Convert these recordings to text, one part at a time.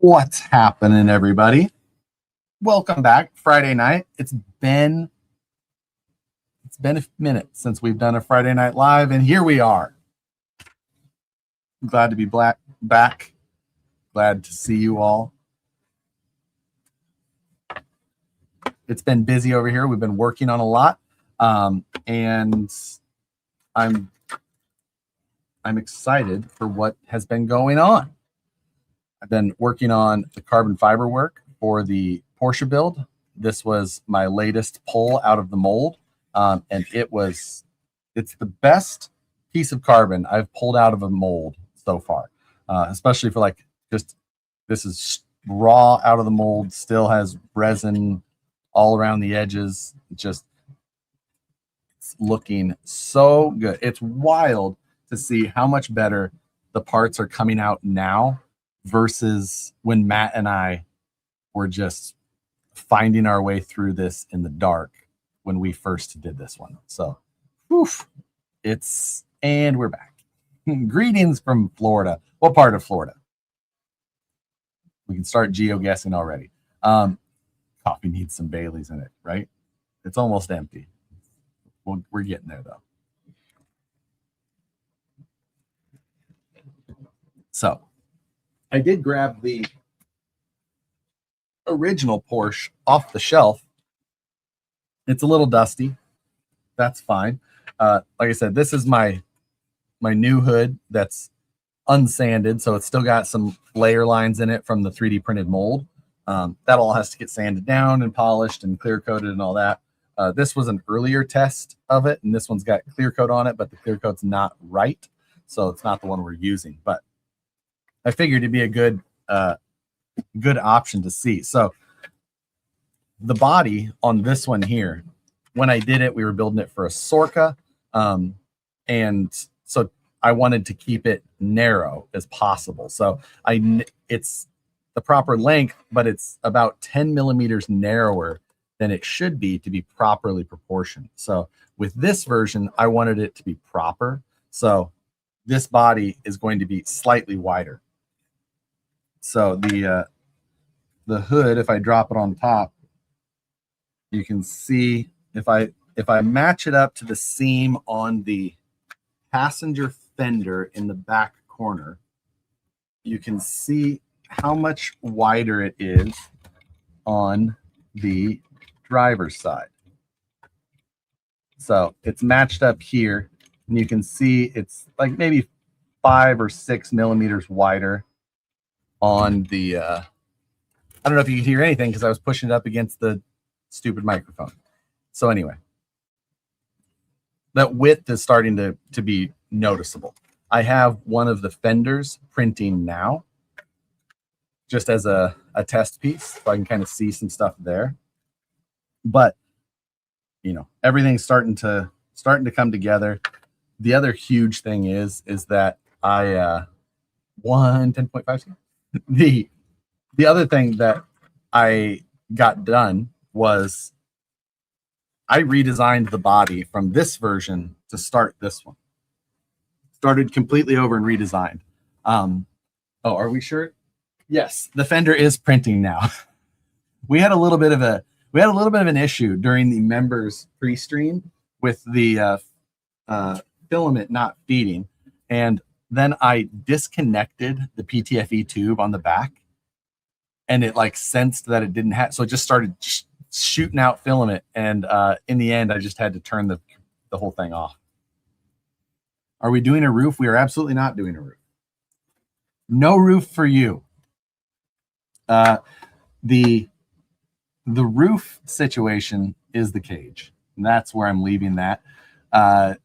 What's happening, everybody? Welcome back. Friday night. It's been a minute since we've done a Friday Night Live, and here we are. Glad to be back. Glad to see you all. It's been busy over here. We've been working on a lot, and I'm excited for what has been going on. I've been working on the carbon fiber work for the Porsche build. This was my latest pull out of the mold, and it's the best piece of carbon I've pulled out of a mold so far, especially for this is raw out of the mold, still has resin all around the edges. It's looking so good. It's wild to see how much better the parts are coming out now versus when Matt and I were just finding our way through this in the dark when we first did this one. So, and we're back. Greetings from Florida. What part of Florida? We can start geo-guessing already. Coffee needs some Baileys in it, right? It's almost empty. We're getting there, though. So, I did grab the original Porsche off the shelf. It's a little dusty. That's fine. Like I said, this is my new hood that's unsanded, so it's still got some layer lines in it from the 3D printed mold. That all has to get sanded down and polished and clear coated and all that. This was an earlier test of it, and this one's got clear coat on it, but the clear coat's not right, so it's not the one we're using. But I figured it'd be a good option to see. So the body on this one here, when I did it, we were building it for a Sorca, and so I wanted to keep it narrow as possible. So it's the proper length, but it's about 10 millimeters narrower than it should be to be properly proportioned. So with this version, I wanted it to be proper. So this body is going to be slightly wider. So the hood, if I drop it on top, you can see if I match it up to the seam on the passenger fender in the back corner, you can see how much wider it is on the driver's side. So it's matched up here, and you can see it's like maybe 5 or 6 millimeters wider on the I don't know if you can hear anything because I was pushing it up against the stupid microphone. So anyway, that width is starting to be noticeable. I have one of the fenders printing now just as a test piece, so I can kind of see some stuff there. But everything's starting to come together. The other huge thing is that I 10.5. The other thing that I got done was I redesigned the body from this version to start this one. Started completely over and redesigned. Are we sure? Yes, the fender is printing now. We had a little bit of an issue during the members pre-stream with the filament not feeding, and then I disconnected the PTFE tube on the back, and it sensed that it didn't have, so it just started shooting out filament, and in the end I just had to turn the whole thing off. Are we doing a roof? We are absolutely not doing a roof. No roof for you. The roof situation is the cage, and that's where I'm leaving that. I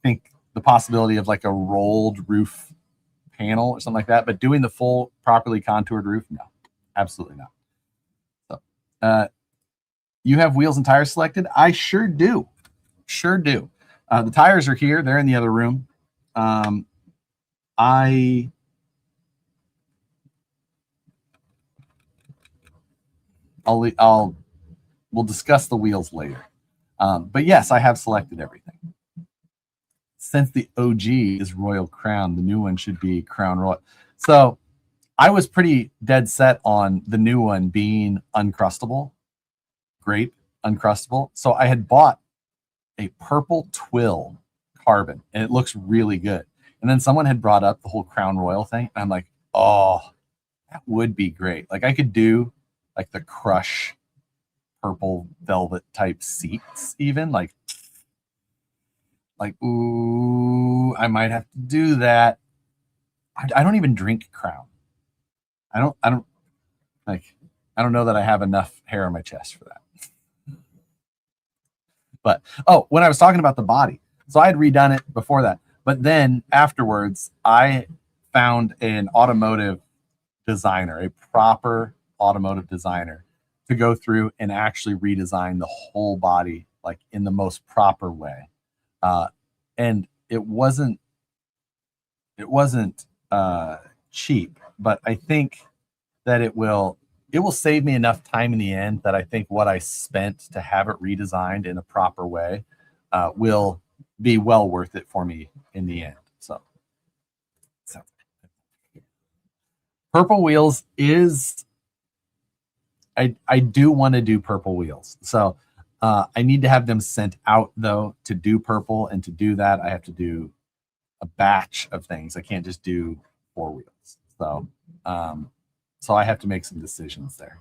think the possibility of a rolled roof panel or something like that, but doing the full properly contoured roof, no, absolutely not. So you have wheels and tires selected? I sure do. The tires are here. They're in the other room. We'll discuss the wheels later. But yes, I have selected everything. Since the OG is Royal Crown, the new one should be Crown Royal. So I was pretty dead set on the new one being uncrustable, grape uncrustable. So I had bought a purple twill carbon, and it looks really good. And then someone had brought up the whole Crown Royal thing, and I'm like, oh, that would be great. Like I could do like the Crush purple velvet type seats, even like ooh, I might have to do that. I don't even drink Crown. I don't like I don't know that I have enough hair on my chest for that. But oh, when I was talking about the body, so I had redone it before that, but then afterwards I found an automotive designer, a proper automotive designer, to go through and actually redesign the whole body like in the most proper way. And it wasn't cheap, but I think that it will save me enough time in the end that I think what I spent to have it redesigned in a proper way will be well worth it for me in the end. So purple wheels is, I do want to do purple wheels. So I need to have them sent out though to do purple, and to do that I have to do a batch of things. I can't just do 4 wheels. So so I have to make some decisions there.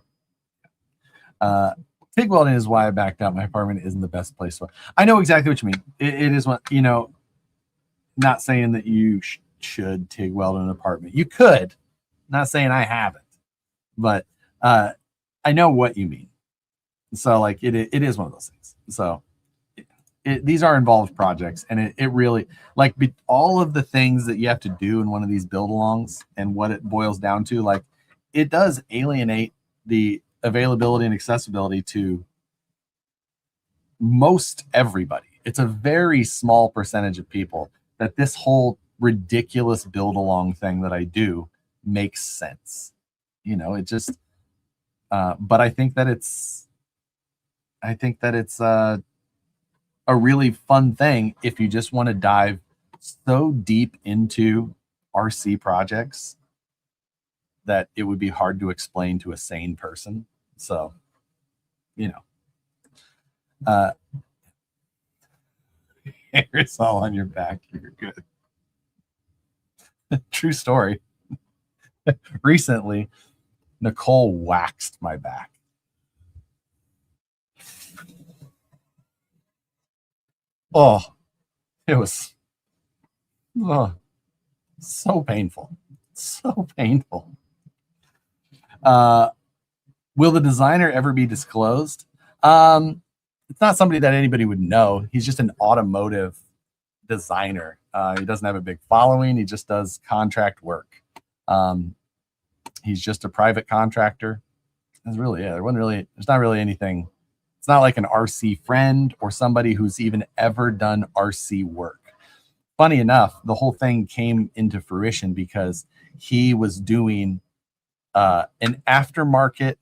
TIG welding is why I backed out. My apartment isn't the best place for. I know exactly what you mean. It is what, you know, not saying that you should TIG weld in an apartment. You could. Not saying I haven't, but I know what you mean. So like it is one of those things. So these are involved projects, and it really, like, all of the things that you have to do in one of these build alongs and what it boils down to, like, it does alienate the availability and accessibility to most everybody. It's a very small percentage of people that this whole ridiculous build along thing that I do makes sense. You know, it just but I think that it's a really fun thing if you just want to dive so deep into RC projects that it would be hard to explain to a sane person. So, you know, it's all on your back. You're good. True story. Recently, Nicole waxed my back. Oh, it was so painful. So painful. Will the designer ever be disclosed? It's not somebody that anybody would know. He's just an automotive designer. He doesn't have a big following. He just does contract work. He's just a private contractor. That's really it. There's not really anything. It's not like an RC friend or somebody who's even ever done RC work. Funny enough, the whole thing came into fruition because he was doing an aftermarket.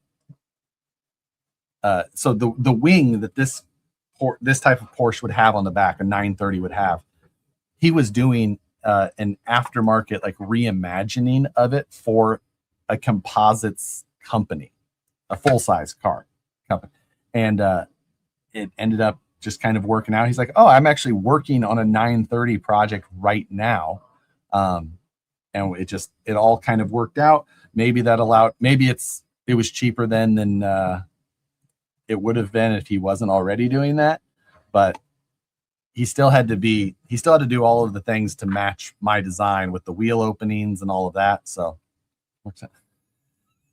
So the wing that this type of Porsche would have on the back, a 930 would have, he was doing an aftermarket, like, reimagining of it for a composites company, a full-size car company. And it ended up just kind of working out. He's like, oh, I'm actually working on a 930 project right now. And it all kind of worked out. Maybe it was cheaper then than it would have been if he wasn't already doing that. But he still had to do all of the things to match my design with the wheel openings and all of that. So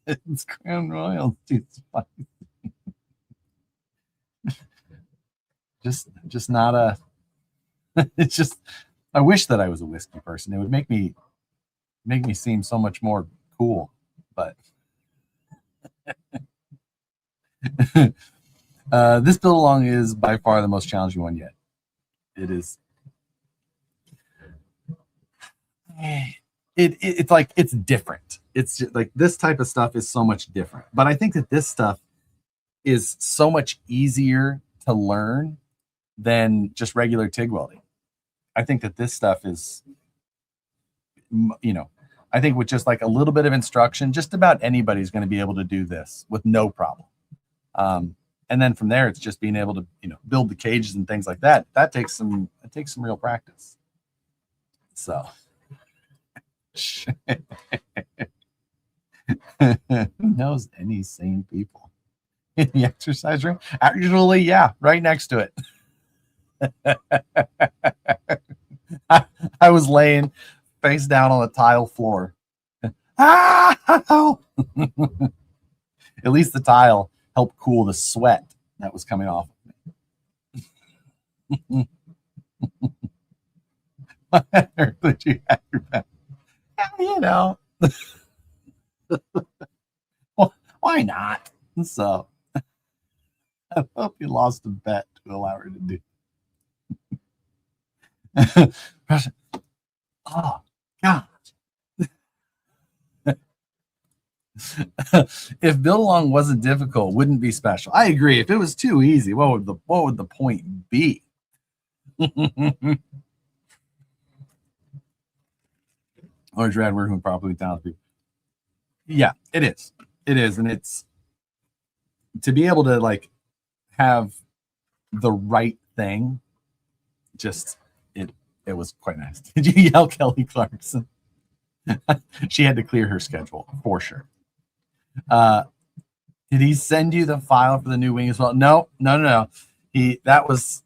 it's Crown Royal. It's just not a. It's just, I wish that I was a whiskey person. It would make me seem so much more cool. But this build along is by far the most challenging one yet. It is. It's like, it's different. It's just, like, this type of stuff is so much different. But I think that this stuff is so much easier to learn than just regular TIG welding. I think that this stuff is, you know, I think with just like a little bit of instruction, just about anybody's going to be able to do this with no problem. And then from there, it's just being able to, build the cages and things like that. That takes some real practice. So, who knows any sane people in the exercise room? Actually, yeah, right next to it. I was laying face down on the tile floor. At least the tile helped cool the sweat that was coming off of me. Did you have your back? Well, why not? So I hope you lost a bet to allow her to do. Oh God. If Build Along wasn't difficult, wouldn't be special. I agree. If it was too easy, what would the point be? Orange Red working with properly talented people. Yeah, it is. It is, and it's to be able to like have the right thing. Just it was quite nice. Did you yell Kelly Clarkson? She had to clear her schedule for sure. Did he send you the file for the new wing as well? No. That was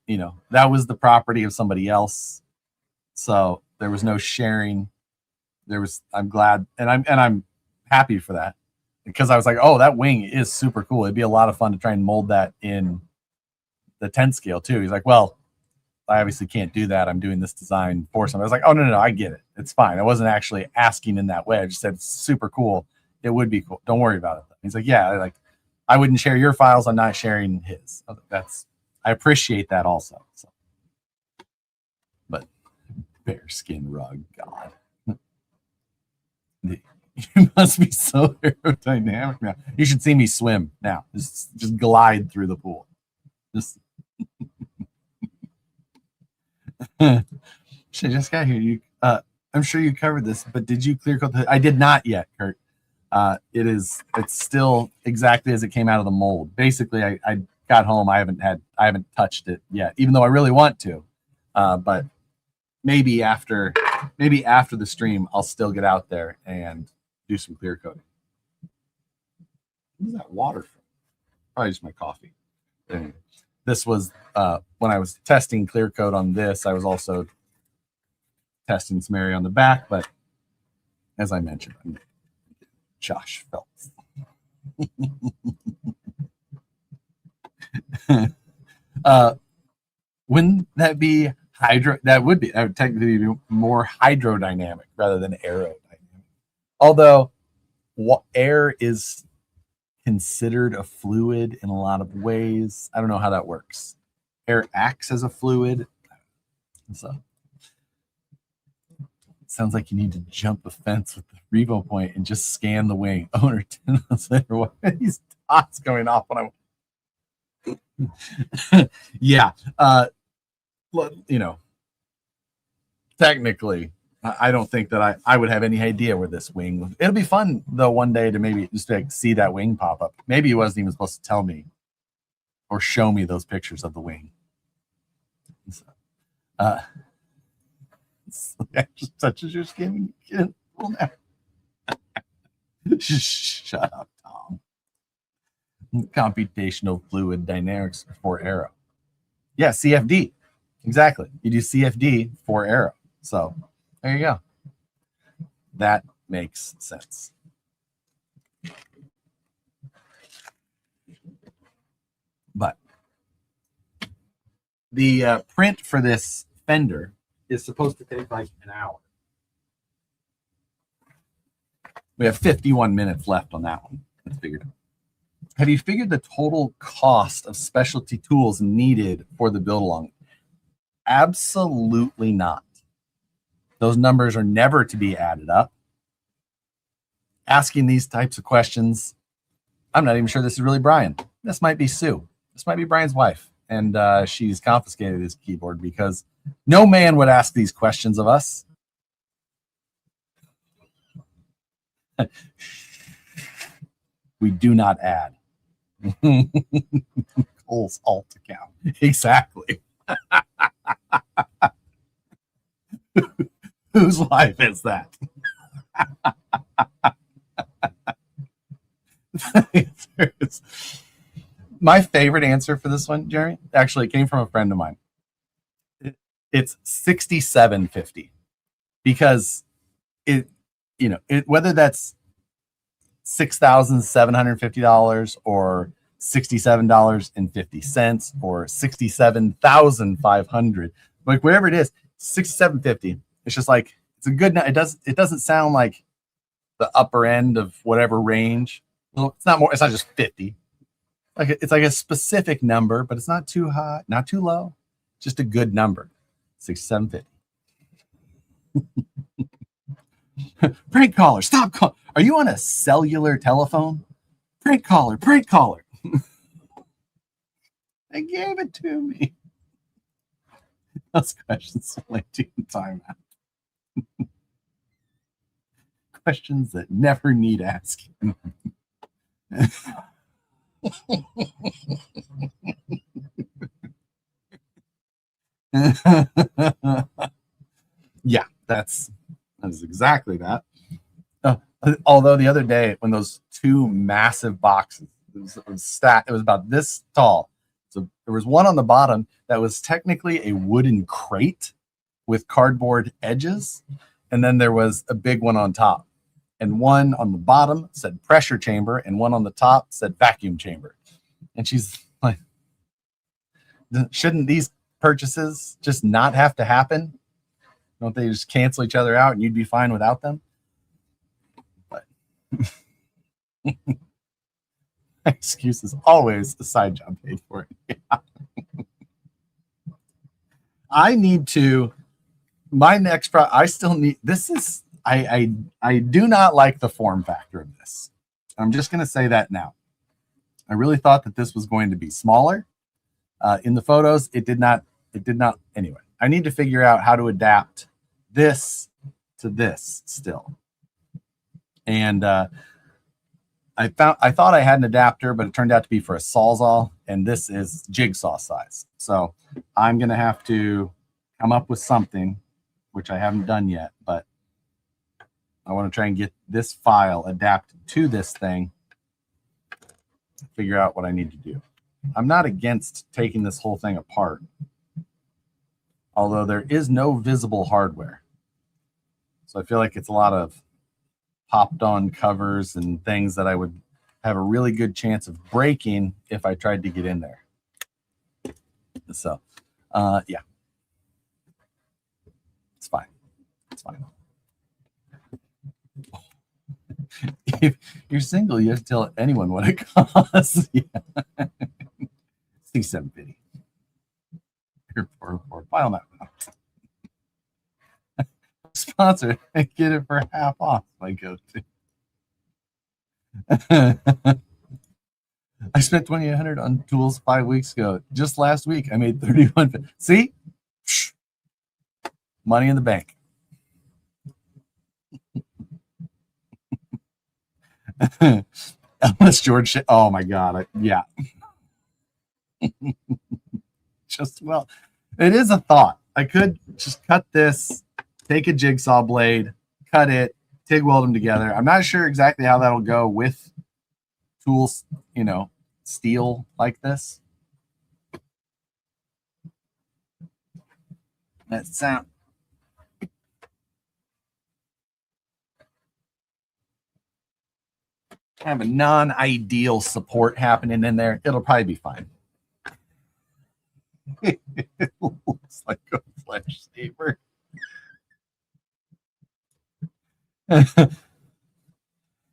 the property of somebody else. So there was no sharing. I'm glad and I'm happy for that because I was like, oh, that wing is super cool. It'd be a lot of fun to try and mold that in the 10 scale too. He's like, well, I obviously can't do that. I'm doing this design for somebody. I was like, oh, no, I get it. It's fine. I wasn't actually asking in that way. I just said, it's super cool. It would be cool. Don't worry about it. He's like, yeah, I wouldn't share your files. I'm not sharing his. I appreciate that also. So, but bearskin rug, God. You must be so aerodynamic now. You should see me swim now. Just glide through the pool. Just she just got here. I'm sure you covered this, but did you clear coat I did not yet, Kurt. It's still exactly as it came out of the mold. Basically, I got home. I haven't touched it yet, even though I really want to. But maybe after the stream, I'll still get out there and do some clear coating. Where's that water from? Probably just my coffee. Anyway, this was when I was testing clear coat on this. I was also testing some area on the back, but as I mentioned, I'm Josh Phelps. Wouldn't that be that would technically be more hydrodynamic rather than aerodynamic. Although air is considered a fluid in a lot of ways. I don't know how that works. Air acts as a fluid. So it sounds like you need to jump a fence with the Revo point and just scan the wing. Owner 10 months later, what are these dots going off when yeah. Technically, I don't think that I would have any idea where this wing was. It'll be fun though one day to maybe just like see that wing pop up. Maybe he wasn't even supposed to tell me or show me those pictures of the wing. So, such as your skin. Shut up, Tom. Computational fluid dynamics for aero. Yeah, CFD. Exactly. You do CFD for aero. So there you go. That makes sense. But the print for this fender is supposed to take like an hour. We have 51 minutes left on that one. Let's figure it out. Have you figured the total cost of specialty tools needed for the build along? Absolutely not. Those numbers are never to be added up. Asking these types of questions, I'm not even sure this is really Brian. This might be Sue. This might be Brian's wife. And she's confiscated his keyboard because no man would ask these questions of us. We do not add. Cole's alt account. Exactly. Whose life is that? My favorite answer for this one, Jerry, actually came from a friend of mine. It's 67.50 because whether that's $6,750 or $67.50 or $67,500, like wherever it is, $67.50. It's just like it's a good. It doesn't sound like the upper end of whatever range. Well, it's not more. It's not just 50. It's like a specific number, but it's not too high, not too low. Just a good number. 6750. Prank caller, stop call. Are you on a cellular telephone? Prank caller, prank caller. They gave it to me. Those questions like time out. Questions that never need asking. Yeah, that's exactly that. Although the other day when those two massive boxes, it was about this tall. So there was one on the bottom that was technically a wooden crate with cardboard edges, and then there was a big one on top. And one on the bottom said pressure chamber, and one on the top said vacuum chamber. And she's like, shouldn't these purchases just not have to happen? Don't they just cancel each other out and you'd be fine without them? But my excuse is always the side job paid for it. Yeah. I need to, my next I still need, this is, I do not like the form factor of this. I'm just going to say that now. I really thought that this was going to be smaller. In the photos, it did not. Anyway, I need to figure out how to adapt this to this still. And I thought I had an adapter, but it turned out to be for a Sawzall, and this is jigsaw size. So I'm going to have to come up with something, which I haven't done yet, but I want to try and get this file adapted to this thing, figure out what I need to do. I'm not against taking this whole thing apart, although there is no visible hardware. So I feel like it's a lot of popped on covers and things that I would have a really good chance of breaking if I tried to get in there. So, yeah, it's fine. It's fine. If you're single, you have to tell anyone what it costs. Yeah. $67.50. For file that sponsor, get it for half off. I go to. I spent $2,800 on tools 5 weeks ago. Just last week, I made $31. See, money in the bank. Unless George, oh my God, yeah. Just, well, it is a thought. I could just cut this, take a jigsaw blade, cut it, TIG weld them together. I'm not sure exactly how that'll go with tools, steel like this. That sound. Kind of a non-ideal support happening in there. It'll probably be fine. It looks like a flesh saver.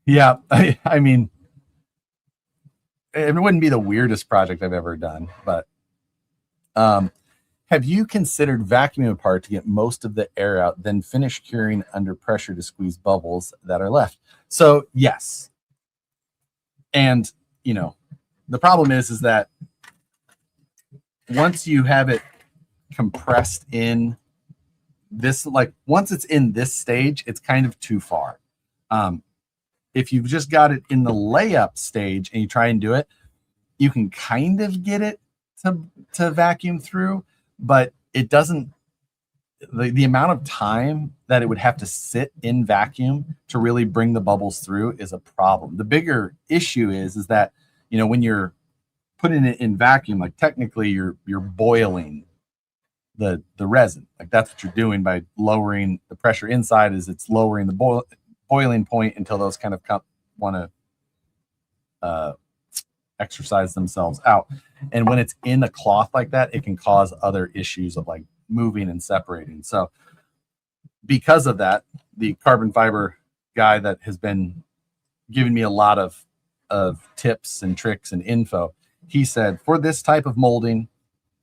Yeah, I mean, it wouldn't be the weirdest project I've ever done, but have you considered vacuuming apart to get most of the air out, then finish curing under pressure to squeeze bubbles that are left? So yes. And, the problem is that once you have it compressed in this, like once it's in this stage, it's kind of too far. if you've just got it in the layup stage and you try and do it, you can kind of get it to vacuum through, but it doesn't. The amount of time that it would have to sit in vacuum to really bring the bubbles through is a problem. The bigger issue is that, you know, when you're putting it in vacuum, like technically you're boiling the resin. Like that's what you're doing by lowering the pressure inside, is it's lowering the boiling point until those kind of want to exercise themselves out. And when it's in a cloth like that, it can cause other issues of like moving and separating. So because of that, the carbon fiber guy that has been giving me a lot of tips and tricks and info, he said for this type of molding,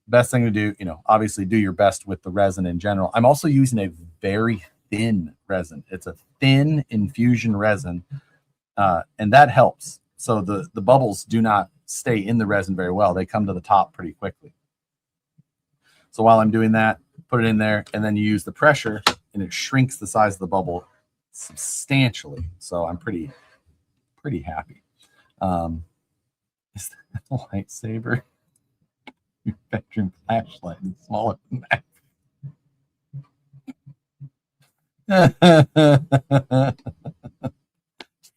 best thing to do, you know, obviously do your best with the resin in general. I'm also using a very thin resin. It's a thin infusion resin, and that helps. So the bubbles do not stay in the resin very well. They come to the top pretty quickly. So while I'm doing that, put it in there, and then you use the pressure, and it shrinks the size of the bubble substantially. So I'm pretty happy. Is that a lightsaber? Your bedroom flashlight is smaller than that.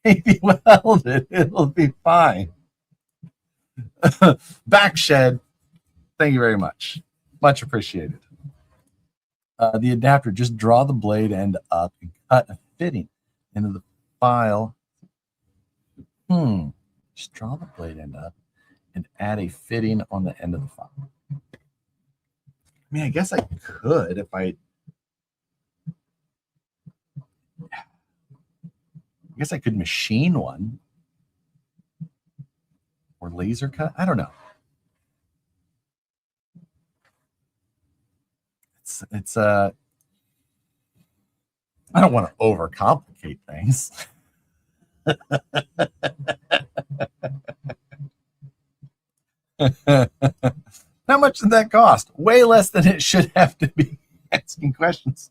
Maybe weld it. It'll be fine. Backshed. Thank you very much. Much appreciated. The adapter, just draw the blade end up and cut a fitting into the file. Just draw the blade end up and add a fitting on the end of the file. I mean, I guess I could if I guess I could machine one or laser cut. I don't know. It's I don't want to overcomplicate things. How much did that cost? Way less than it should have to be asking questions.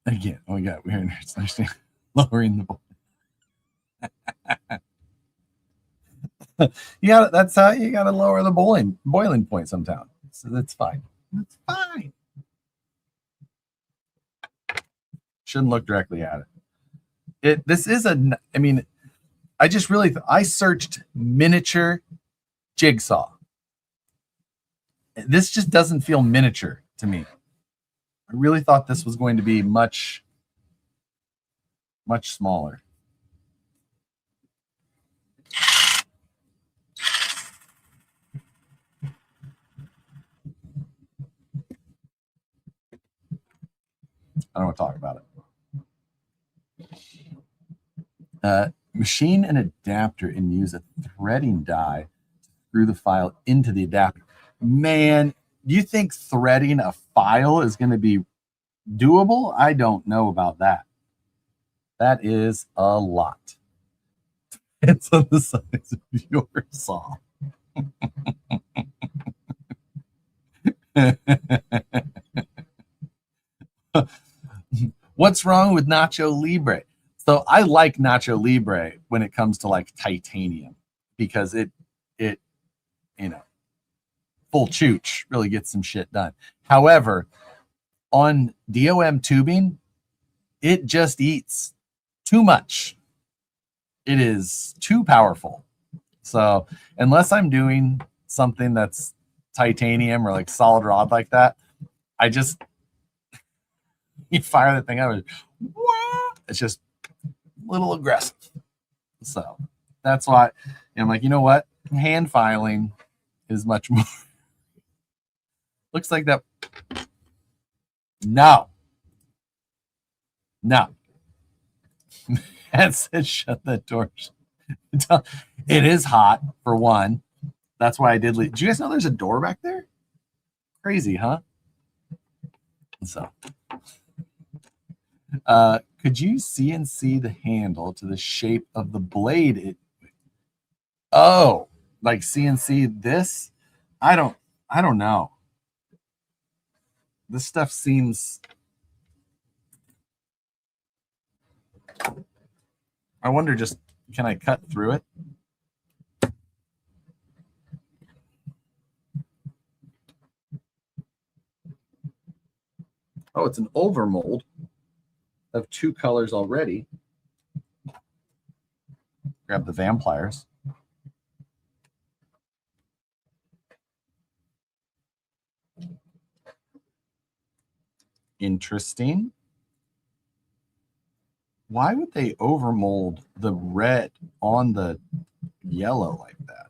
Again, oh my God, we're understanding lowering the that's how you gotta lower the boiling point sometimes. So that's fine. That's fine. Shouldn't look directly at it. This is I mean, I just really I searched miniature jigsaw. This just doesn't feel miniature to me. I really thought this was going to be much smaller. I don't want to talk about it. Machine an adapter and use a threading die to screw the file into the adapter. Man, do you think threading a file is going to be doable? I don't know about that. That is a lot. It's on the size of your saw. What's wrong with Nacho Libre? So I like Nacho Libre when it comes to like titanium, because it you know, full chooch really gets some shit done. However, on DOM tubing, it just eats too much. It is too powerful. So unless I'm doing something that's titanium or like solid rod like that, I just you fire that thing out, it's just a little aggressive. So that's why I'm like, you know what? Hand filing is much more. Looks like that. No. That said, shut that door. It is hot, for one. That's why I did leave. Do you guys know there's a door back there? Crazy, huh? So, could you CNC the handle to the shape of the blade? Oh, like CNC this? I don't know. This stuff seems... I wonder, just, can I cut through it? Oh, it's an overmold of 2 colors already. Grab the vampires. Interesting. Why would they overmold the red on the yellow like that?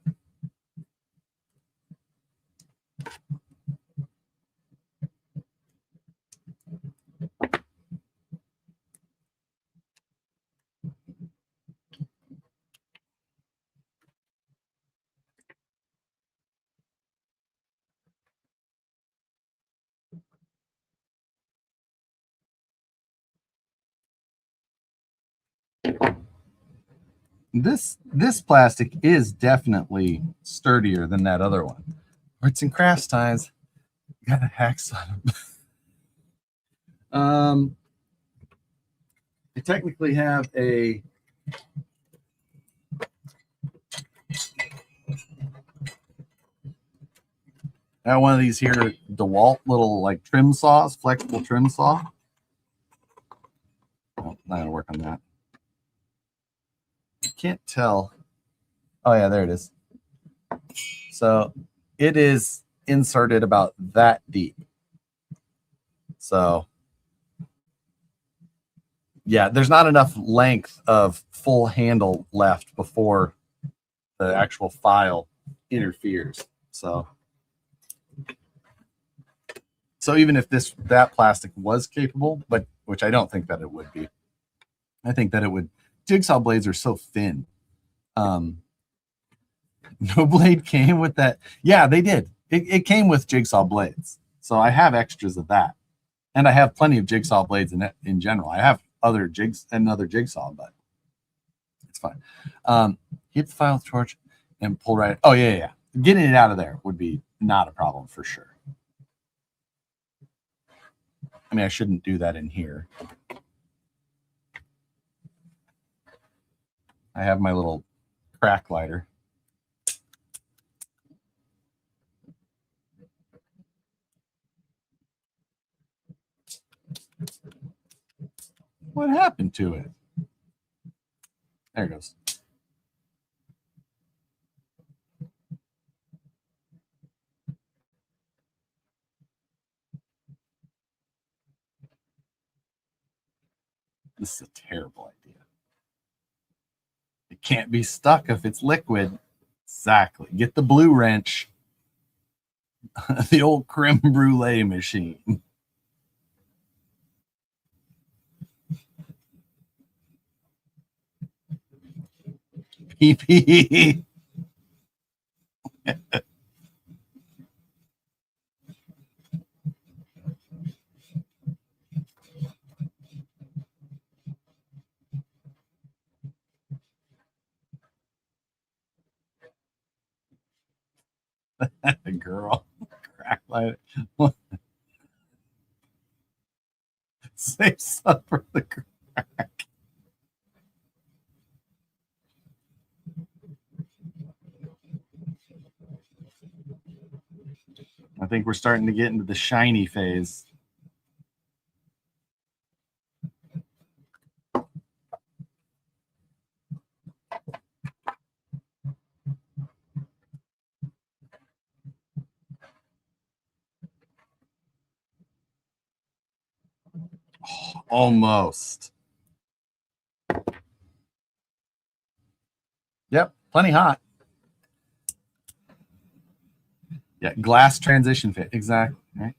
This plastic is definitely sturdier than that other one. Arts and crafts ties. Got a hacksaw. I technically have a one of these here DeWalt little like trim saws, flexible trim saw. Oh, not gonna work on that. I can't tell. Oh yeah, there it is. So it is inserted about that deep. So yeah, there's not enough length of full handle left before the actual file interferes. So even if that plastic was capable, but which I don't think that it would be, I think that it would. Jigsaw blades are so thin. No blade came with that. Yeah, they did. It came with jigsaw blades. So I have extras of that. And I have plenty of jigsaw blades in general. I have another jigsaw, but it's fine. Hit the file torch and pull right. Oh, yeah. Getting it out of there would be not a problem for sure. I mean, I shouldn't do that in here. I have my little crack lighter. What happened to it? There it goes. This is a terrible idea. It can't be stuck if it's liquid. Exactly. Get the blue wrench. The old creme brulee machine. PP. Girl. Crack lighter. Save some for the crack. I think we're starting to get into the shiny phase. Oh, almost. Yep, plenty hot. Yeah, glass transition fit. Exactly. Right.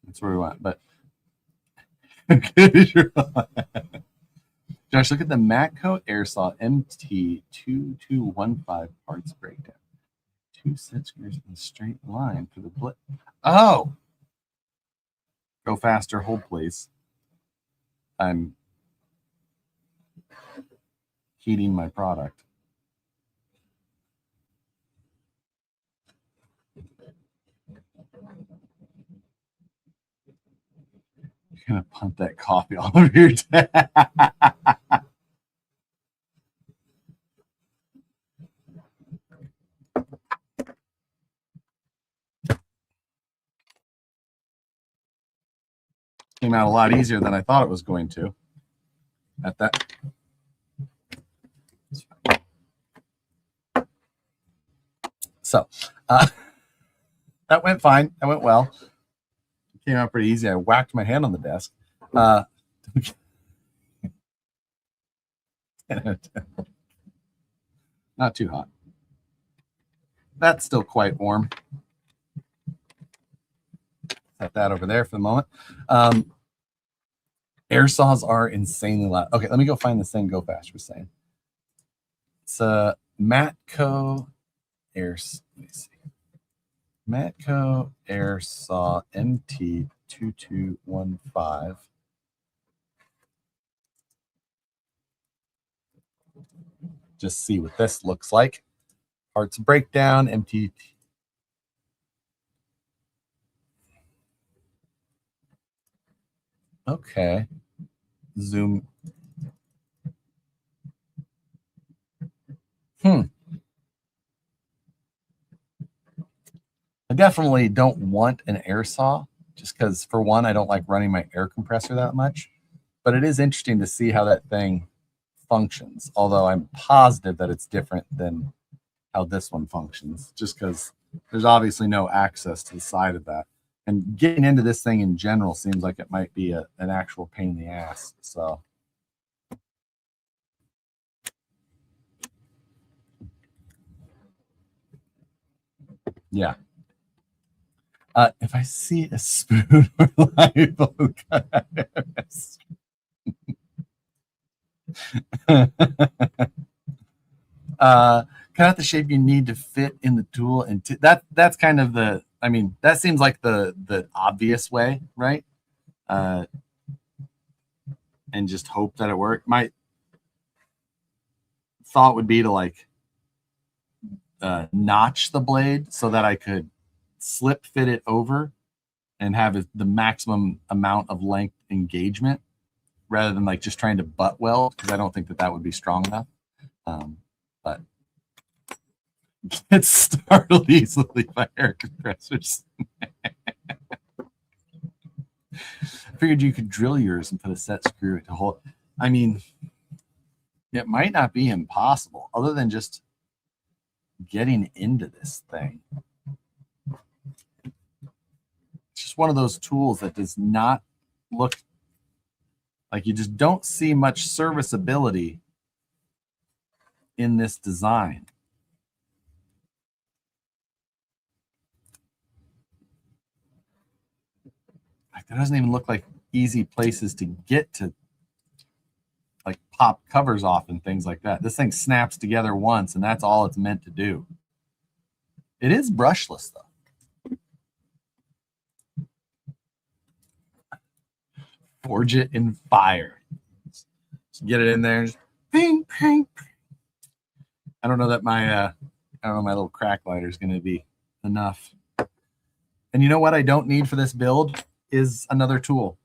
That's where we want. But Josh, look at the Matco Airsaw MT2215 parts breakdown. 2 set screws in a straight line for the blade. Oh! Go faster, hold please. I'm heating my product. You're gonna punt that coffee all over your desk. Came out a lot easier than I thought it was going to. At that. So that went fine. That went well. It came out pretty easy. I whacked my hand on the desk. Not too hot. That's still quite warm. Set that over there for the moment. Air saws are insanely loud. Okay, let me go find this thing. Go fast. We're saying it's a Matco Air. Let me see. Matco Air Saw MT2215. Just see what this looks like. Parts breakdown, MT. Okay. Zoom. I definitely don't want an air saw just because, for one, I don't like running my air compressor that much. But it is interesting to see how that thing functions, although I'm positive that it's different than how this one functions, just because there's obviously no access to the side of that. And getting into this thing in general seems like it might be an actual pain in the ass. So yeah. If I see a spoon or live oak, cut out the shape you need to fit in the tool, and that's kind of the. I mean, that seems like the obvious way, right? And just hope that it worked. My thought would be to like notch the blade so that I could slip fit it over and have the maximum amount of length engagement rather than like just trying to butt weld, because I don't think that would be strong enough. But get startled easily by air compressors. I figured you could drill yours and put a set screw to hold. I mean, it might not be impossible other than just getting into this thing. It's just one of those tools that does not look like, you just don't see much serviceability in this design. Like, there doesn't even look like easy places to get to, like pop covers off and things like that. This thing snaps together once and that's all it's meant to do. It is brushless though. Forge it in fire. Just get it in there. Just ping, ping, ping. I don't know that my little crack lighter is going to be enough. And you know what I don't need for this build is another tool,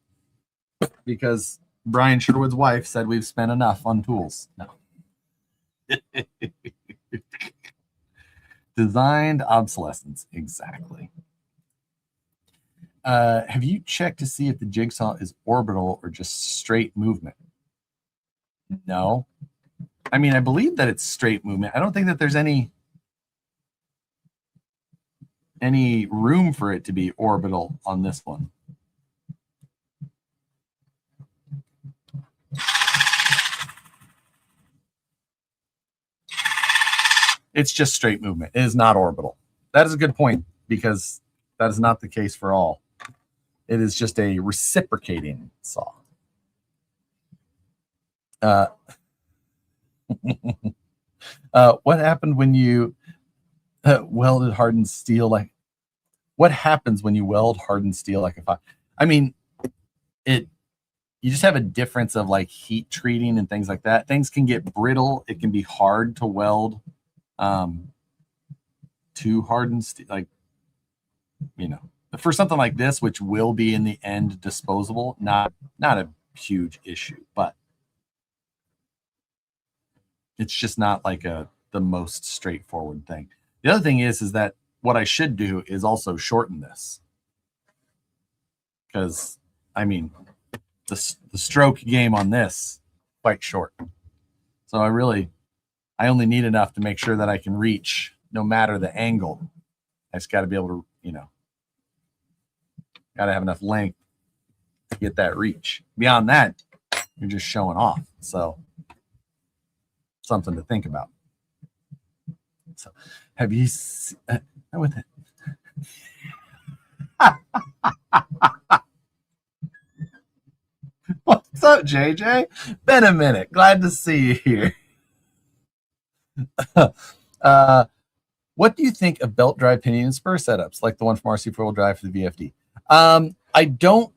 because Brian Sherwood's wife said we've spent enough on tools. No. Designed obsolescence, exactly. Have you checked to see if the jigsaw is orbital or just straight movement? No. I mean, I believe that it's straight movement. I don't think that there's any room for it to be orbital on this one. It's just straight movement. It is not orbital. That is a good point, because that is not the case for all. It is just a reciprocating saw. What happened when you welded hardened steel? Like, what happens when you weld hardened steel like a fire? I mean, you just have a difference of like heat treating and things like that. Things can get brittle. It can be hard to weld to hardened steel, like, you know, for something like this, which will be in the end disposable, not a huge issue, but it's just not like the most straightforward thing. The other thing is that what I should do is also shorten this, because I mean the stroke game on this quite short. So I only need enough to make sure that I can reach no matter the angle. I just got to be able to, got to have enough length to get that reach. Beyond that, you're just showing off. So something to think about. So have you with it? What's up, JJ? Been a minute. Glad to see you here. What do you think of belt drive pinion and spur setups like the one from RC four-wheel drive for the VFD? I don't.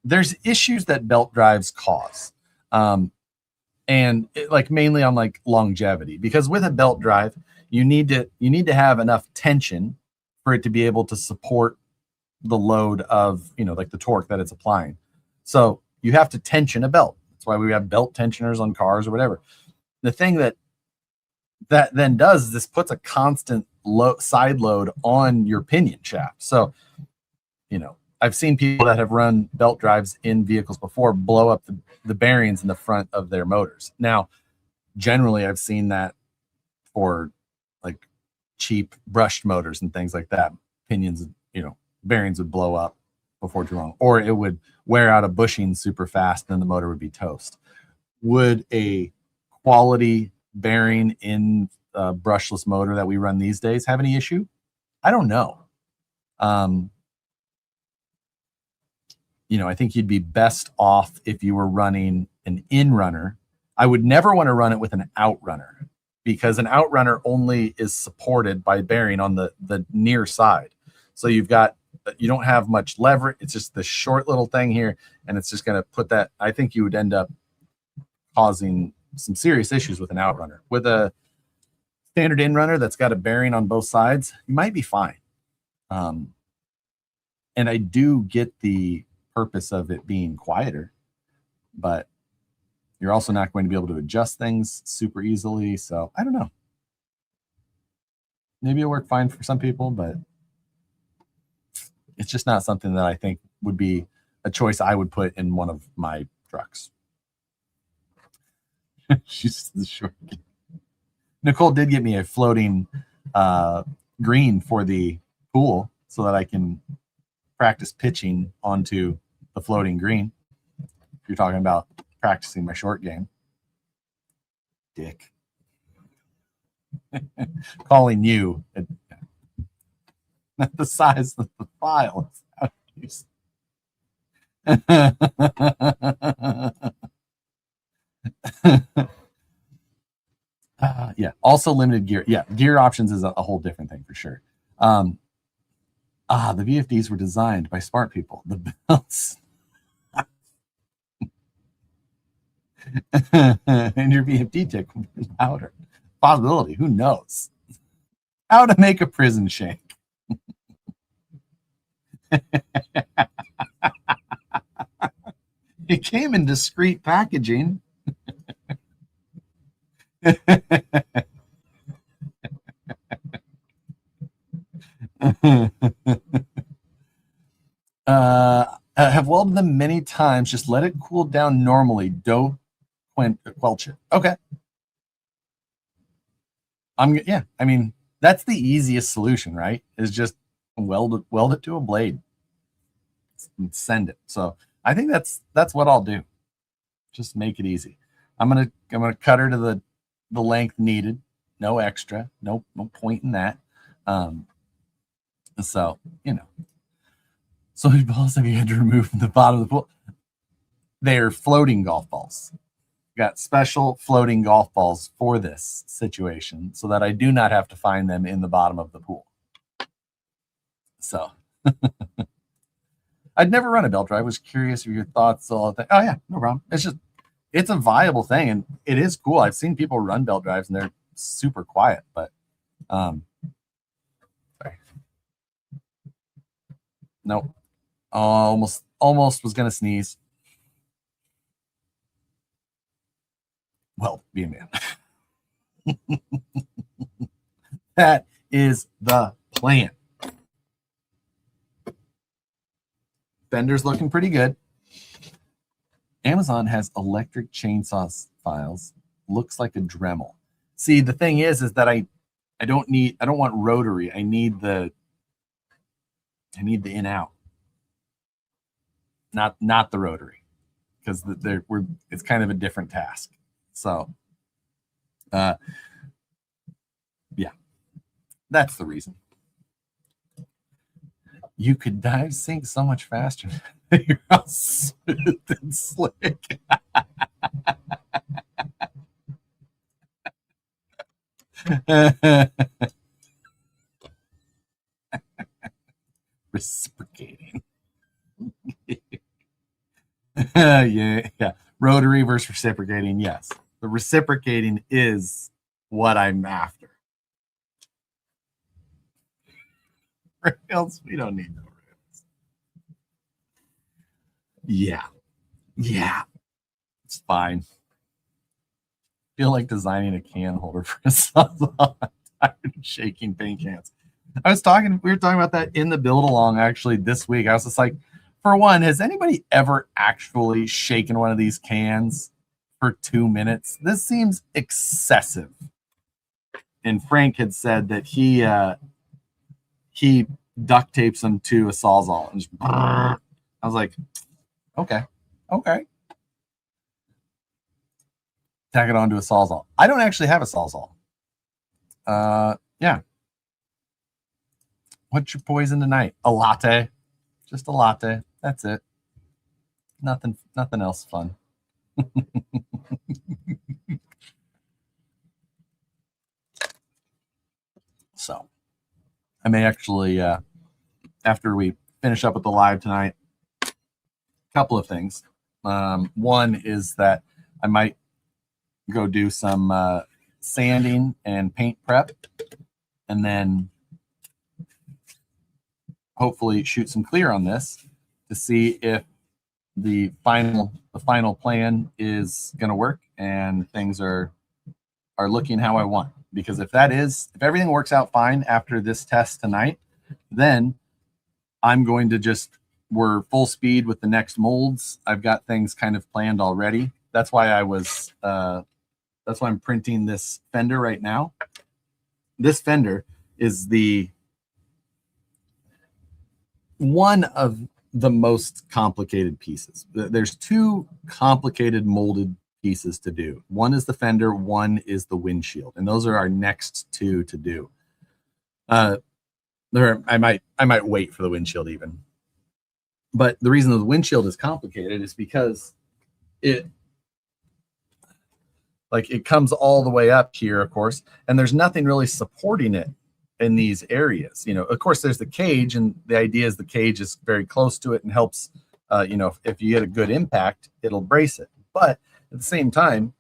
There's issues that belt drives cause, and mainly on like longevity, because with a belt drive, you need to have enough tension for it to be able to support the load of like the torque that it's applying. So you have to tension a belt. That's why we have belt tensioners on cars or whatever. The thing that then does is this puts a constant side load on your pinion shaft. So, I've seen people that have run belt drives in vehicles before blow up the bearings in the front of their motors. Now, generally, I've seen that for like cheap brushed motors and things like that. Pinions, bearings would blow up before too long, or it would wear out a bushing super fast and then the motor would be toast. Would a quality bearing in a brushless motor that we run these days have any issue? I don't know. I think you'd be best off if you were running an in-runner. I would never want to run it with an outrunner, because an outrunner only is supported by bearing on the near side. So you don't have much leverage. It's just the short little thing here, and it's just going to put that. I think you would end up causing some serious issues with an outrunner. With a standard in-runner that's got a bearing on both sides, you might be fine. And I do get the purpose of it being quieter, but you're also not going to be able to adjust things super easily. So I don't know. Maybe it'll work fine for some people, but it's just not something that I think would be a choice I would put in one of my trucks. She's the short. Nicole did get me a floating green for the pool so that I can practice pitching onto the floating green. If you're talking about practicing my short game. Dick. Calling you not the size of the file. Yeah. Also limited gear. Yeah. Gear options is a whole different thing for sure. The VFDs were designed by smart people. The belts. And your VFD tick will be louder. Possibility. Who knows? How to make a prison shank. It came in discreet packaging. Have welded them many times. Just let it cool down normally. Don't quelch it. Okay. Yeah. I mean, that's the easiest solution, right? Is just weld it to a blade and send it. So I think that's what I'll do. Just make it easy. I'm gonna cut her to the length needed. No extra. No point in that. So so many balls have you had to remove from the bottom of the pool? They're floating golf balls. Got special floating golf balls for this situation so that I do not have to find them in the bottom of the pool. So I'd never run a belt drive. I was curious of your thoughts. All that. Oh yeah, no problem. It's a viable thing, and it is cool. I've seen people run belt drives and they're super quiet, but Nope. Almost was gonna sneeze. Well, be a man. That is the plan. Fender's looking pretty good. Amazon has electric chainsaw files. Looks like a Dremel. See, the thing is that I don't want rotary. I need the in out, not the rotary, because it's kind of a different task. So, yeah, that's the reason. You could dive sink so much faster. You're all smooth and slick. Reciprocating. Yeah. Rotary versus reciprocating. Yes. The reciprocating is what I'm after. Rails, we don't need no rails. Yeah. It's fine. Feel like designing a can holder for a Sawzall. I'm tired of shaking paint cans. We were talking about that in the build along actually this week. I was just like, for one, has anybody ever actually shaken one of these cans for 2 minutes? This seems excessive. And Frank had said that he duct tapes them to a Sawzall. And just, I was like, okay. Tack it onto a Sawzall. I don't actually have a Sawzall. Yeah. What's your poison tonight? A latte. Just a latte. That's it. Nothing else fun. So I may actually, after we finish up with the live tonight, a couple of things. One is that I might go do some sanding and paint prep, and then hopefully shoot some clear on this to see if the final plan is going to work and things are looking how I want. Because if everything works out fine after this test tonight, then I'm going to we're full speed with the next molds. I've got things kind of planned already. That's why that's why I'm printing this fender right now. This fender is one of the most complicated pieces. There's two complicated molded pieces to do. One is the fender, one is the windshield, and those are our next two to do. I might wait for the windshield even. But the reason the windshield is complicated is because it comes all the way up here, of course, and there's nothing really supporting it in these areas. Of course, there's the cage, and the idea is the cage is very close to it and helps, if you get a good impact, it'll brace it. But at the same time,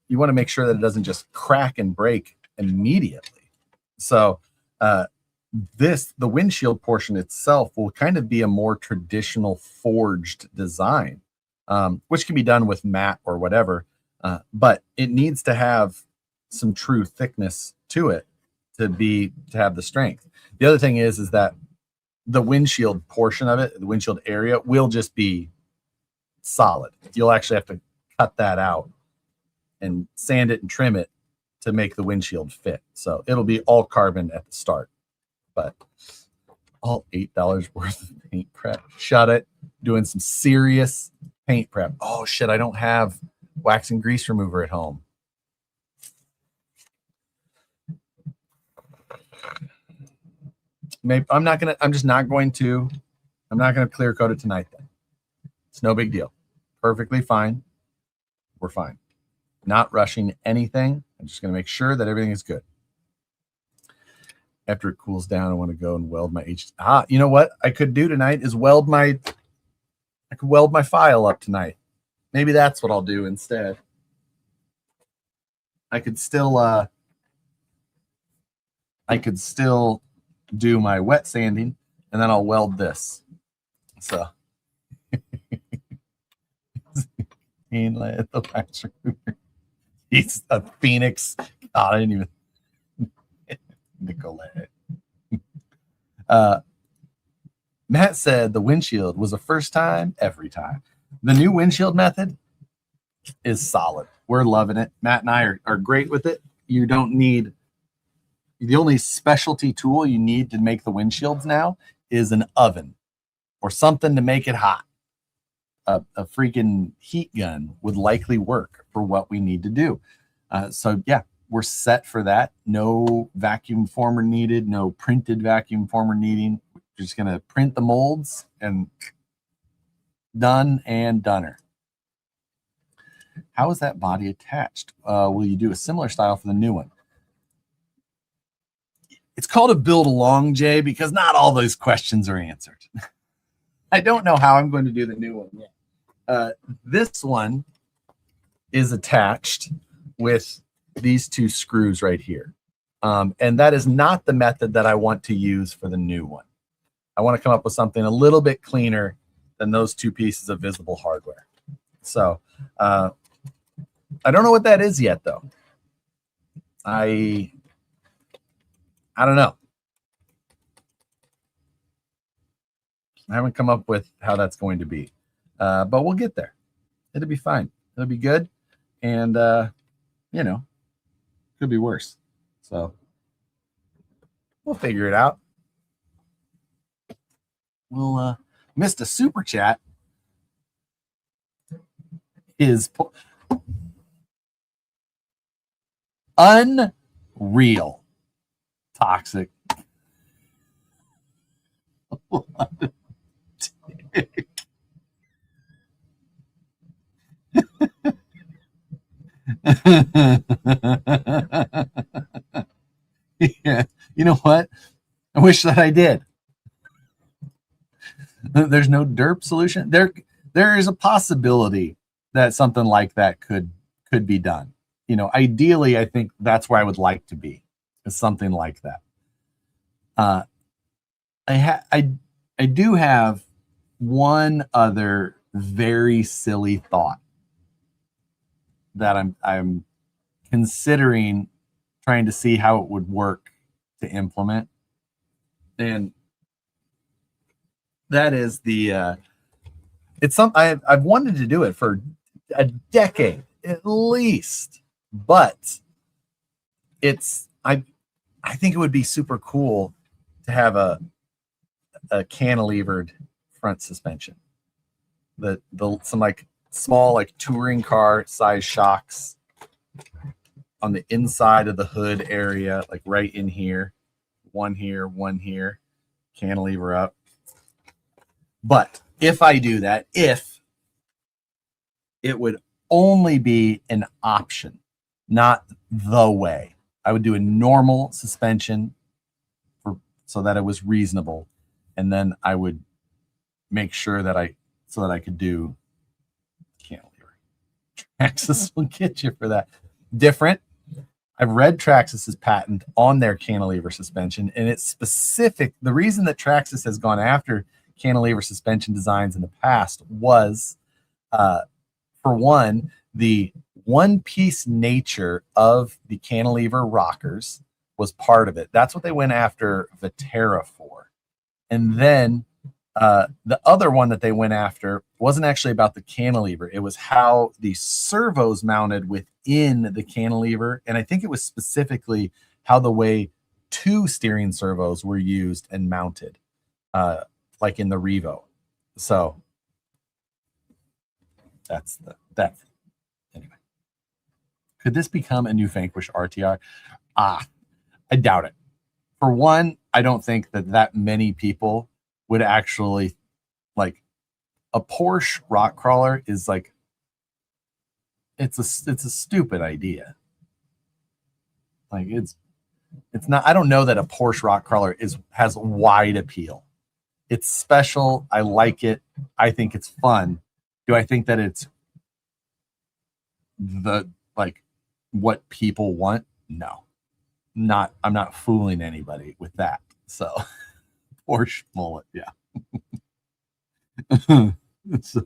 you want to make sure that it doesn't just crack and break immediately. So the windshield portion itself will kind of be a more traditional forged design, which can be done with matte or whatever, but it needs to have some true thickness to it to have the strength. The other thing is that the windshield portion of it, the windshield area, will just be solid. You'll actually have to cut that out and sand it and trim it to make the windshield fit. So it'll be all carbon at the start, but all $8 worth of paint prep. Shut it. Doing some serious paint prep. Oh shit, I don't have wax and grease remover at home. Maybe I'm just not going to clear coat it tonight then. It's no big deal. Perfectly fine. We're fine. Not rushing anything. I'm just going to make sure that everything is good. After it cools down, I want to go and weld my you know what I could do tonight is weld my file up tonight. Maybe that's what I'll do instead. I could still do my wet sanding, and then I'll weld this So the Wax Remover. He's a Phoenix. Oh, I didn't even Nicolette. Matt said the windshield was the first time every time. The new windshield method is solid. We're loving it. Matt and I are great with it. You don't need the only specialty tool you need to make the windshields now is an oven or something to make it hot. A freaking heat gun would likely work for what we need to do. So yeah, we're set for that. No vacuum former needed, no printed vacuum former needing. We're just going to print the molds and done and doneer. How is that body attached? Will you do a similar style for the new one? It's called a build along, Jay, because not all those questions are answered. I don't know how I'm going to do the new one yet. This one is attached with these two screws right here. And that is not the method that I want to use for the new one. I want to come up with something a little bit cleaner than those two pieces of visible hardware. So I don't know what that is yet, though. I don't know. I haven't come up with how that's going to be. But we'll get there. It'll be fine. It'll be good. And, you know, could be worse. So we'll figure it out. We'll missed a super chat. Is unreal. Toxic. Yeah, you know what? I wish that I did. There's no derp solution. There is a possibility that something like that could be done. You know, ideally, I think that's where I would like to be, is something like that. I do have one other very silly thought that I'm considering trying to see how it would work to implement. And that is it's something I've wanted to do it for a decade at least, but I think it would be super cool to have a cantilevered front suspension. Some like small like touring car size shocks on the inside of the hood area, like right in here, one here, cantilever up. But if I do that, if it would only be an option, not the way. I would do a normal suspension so that it was reasonable, and then I would make sure that I could do cantilever. Traxxas will get you for that. Different. I've read Traxxas's patent on their cantilever suspension, and it's specific. The reason that Traxxas has gone after cantilever suspension designs in the past was, for one, the one-piece nature of the cantilever rockers was part of it. That's what they went after Viterra for. And then the other one that they went after wasn't actually about the cantilever. It was how the servos mounted within the cantilever. And I think it was specifically how the way two steering servos were used and mounted, like in the Revo. So that's anyway. Could this become a new Vanquish RTR? I doubt it. For one, I don't think that many people would actually like a Porsche rock crawler is like, it's a stupid idea. Like it's not, I don't know that a Porsche rock crawler has wide appeal. It's special. I like it. I think it's fun. Do I think that it's what people want? No. I'm not fooling anybody with that. So Porsche mullet, yeah. so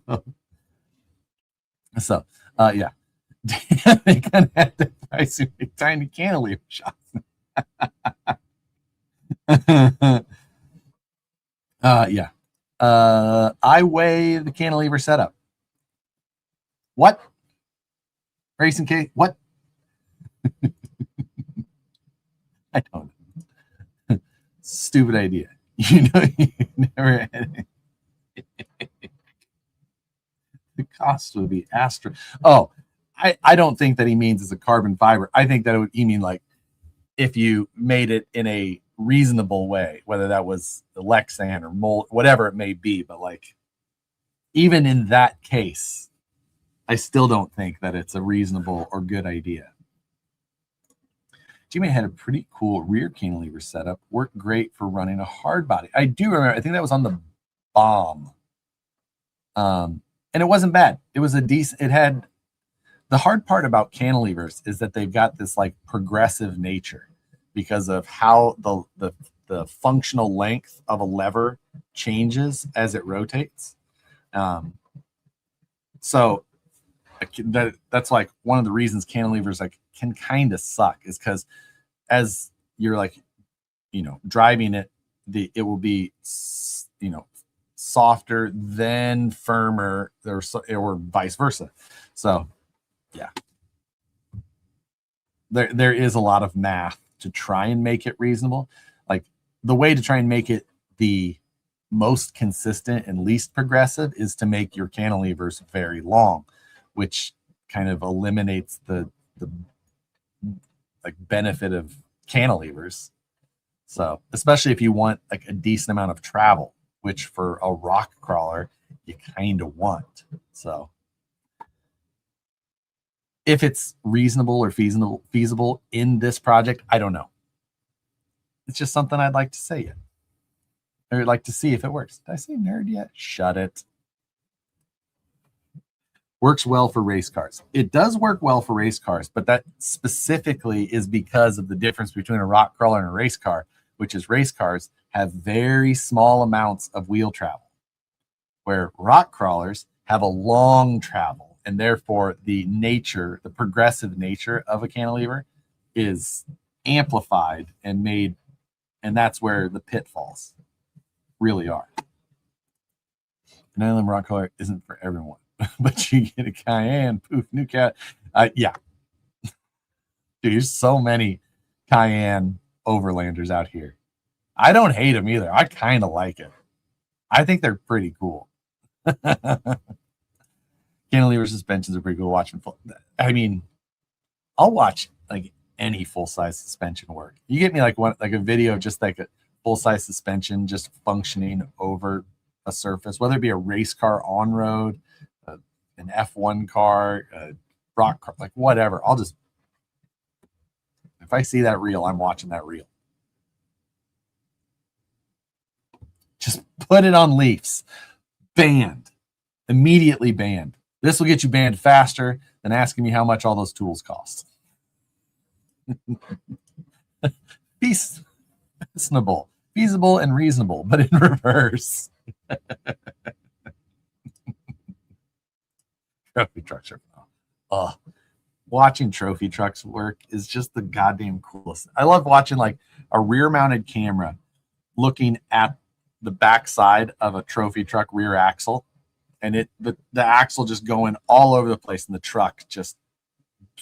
yeah. They gonna have to price you tiny cantilever shots. Yeah. I weigh the cantilever setup. What? Racing case? What? I don't know. Stupid idea. You know, you never had the cost would be astro. Oh, I don't think that he means it's a carbon fiber. I think that he mean like if you made it in a reasonable way, whether that was the Lexan or mold, whatever it may be. But like, even in that case, I still don't think that it's a reasonable or good idea. Jimmy had a pretty cool rear cantilever setup. Worked great for running a hard body. I do remember. I think that was on the Bomb. And it wasn't bad. It was a decent. It had the hard part about cantilevers is that they've got this like progressive nature because of how the functional length of a lever changes as it rotates. So that's like one of the reasons cantilevers like can kind of suck is because as you're like, you know, driving it, it will be, you know, softer then firmer or vice versa. So yeah, there is a lot of math to try and make it reasonable. Like the way to try and make it the most consistent and least progressive is to make your cantilevers very long, which kind of eliminates the like benefit of cantilevers. So especially if you want like a decent amount of travel, which for a rock crawler you kind of want. So if it's reasonable or feasible in this project, I don't know. It's just something I'd like to say it. Or like to see if it works. Did I say nerd yet? Shut it. Works well for race cars. It does work well for race cars, but that specifically is because of the difference between a rock crawler and a race car, which is race cars have very small amounts of wheel travel, where rock crawlers have a long travel, and therefore the progressive nature of a cantilever is amplified and made, and that's where the pitfalls really are. An island rock crawler isn't for everyone, but you get a Cayenne, poof, new cat. Yeah. Dude, there's so many Cayenne overlanders out here. I don't hate them either. I kind of like it. I think they're pretty cool. Cantilever suspensions are pretty cool watching. I mean, I'll watch like any full size suspension work. You get me like a video just like a full size suspension just functioning over a surface, whether it be a race car on road, an F1 car, a rock car, like whatever. I'll just, if I see that reel, I'm watching that reel. Just put it on Leafs. Banned. Immediately banned. This will get you banned faster than asking me how much all those tools cost. Reasonable, feasible, and reasonable, but in reverse. Trophy trucks are watching trophy trucks work is just the goddamn coolest. I love watching like a rear mounted camera looking at the backside of a trophy truck rear axle, and the axle just going all over the place, and the truck just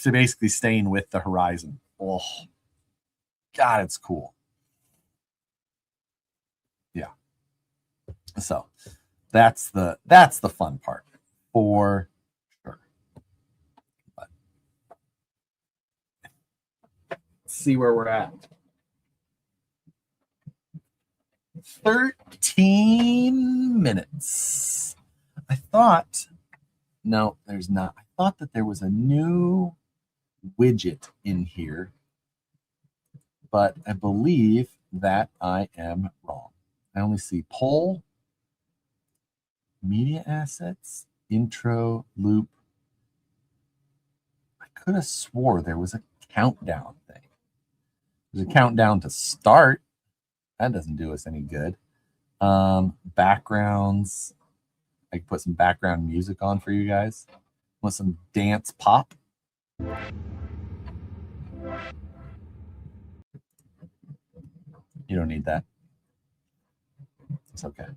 basically staying with the horizon. Oh, God, it's cool. Yeah. So that's the fun part for sure. But let's see where we're at. 13 minutes. I thought, no, there's not. I thought that there was a new widget in here, but I believe that I am wrong. I only see poll, media assets, intro, loop. I could have swore there was a countdown thing. There's a countdown to start. That doesn't do us any good. Backgrounds. I can put some background music on for you guys. Want some dance pop? You don't need that. It's okay.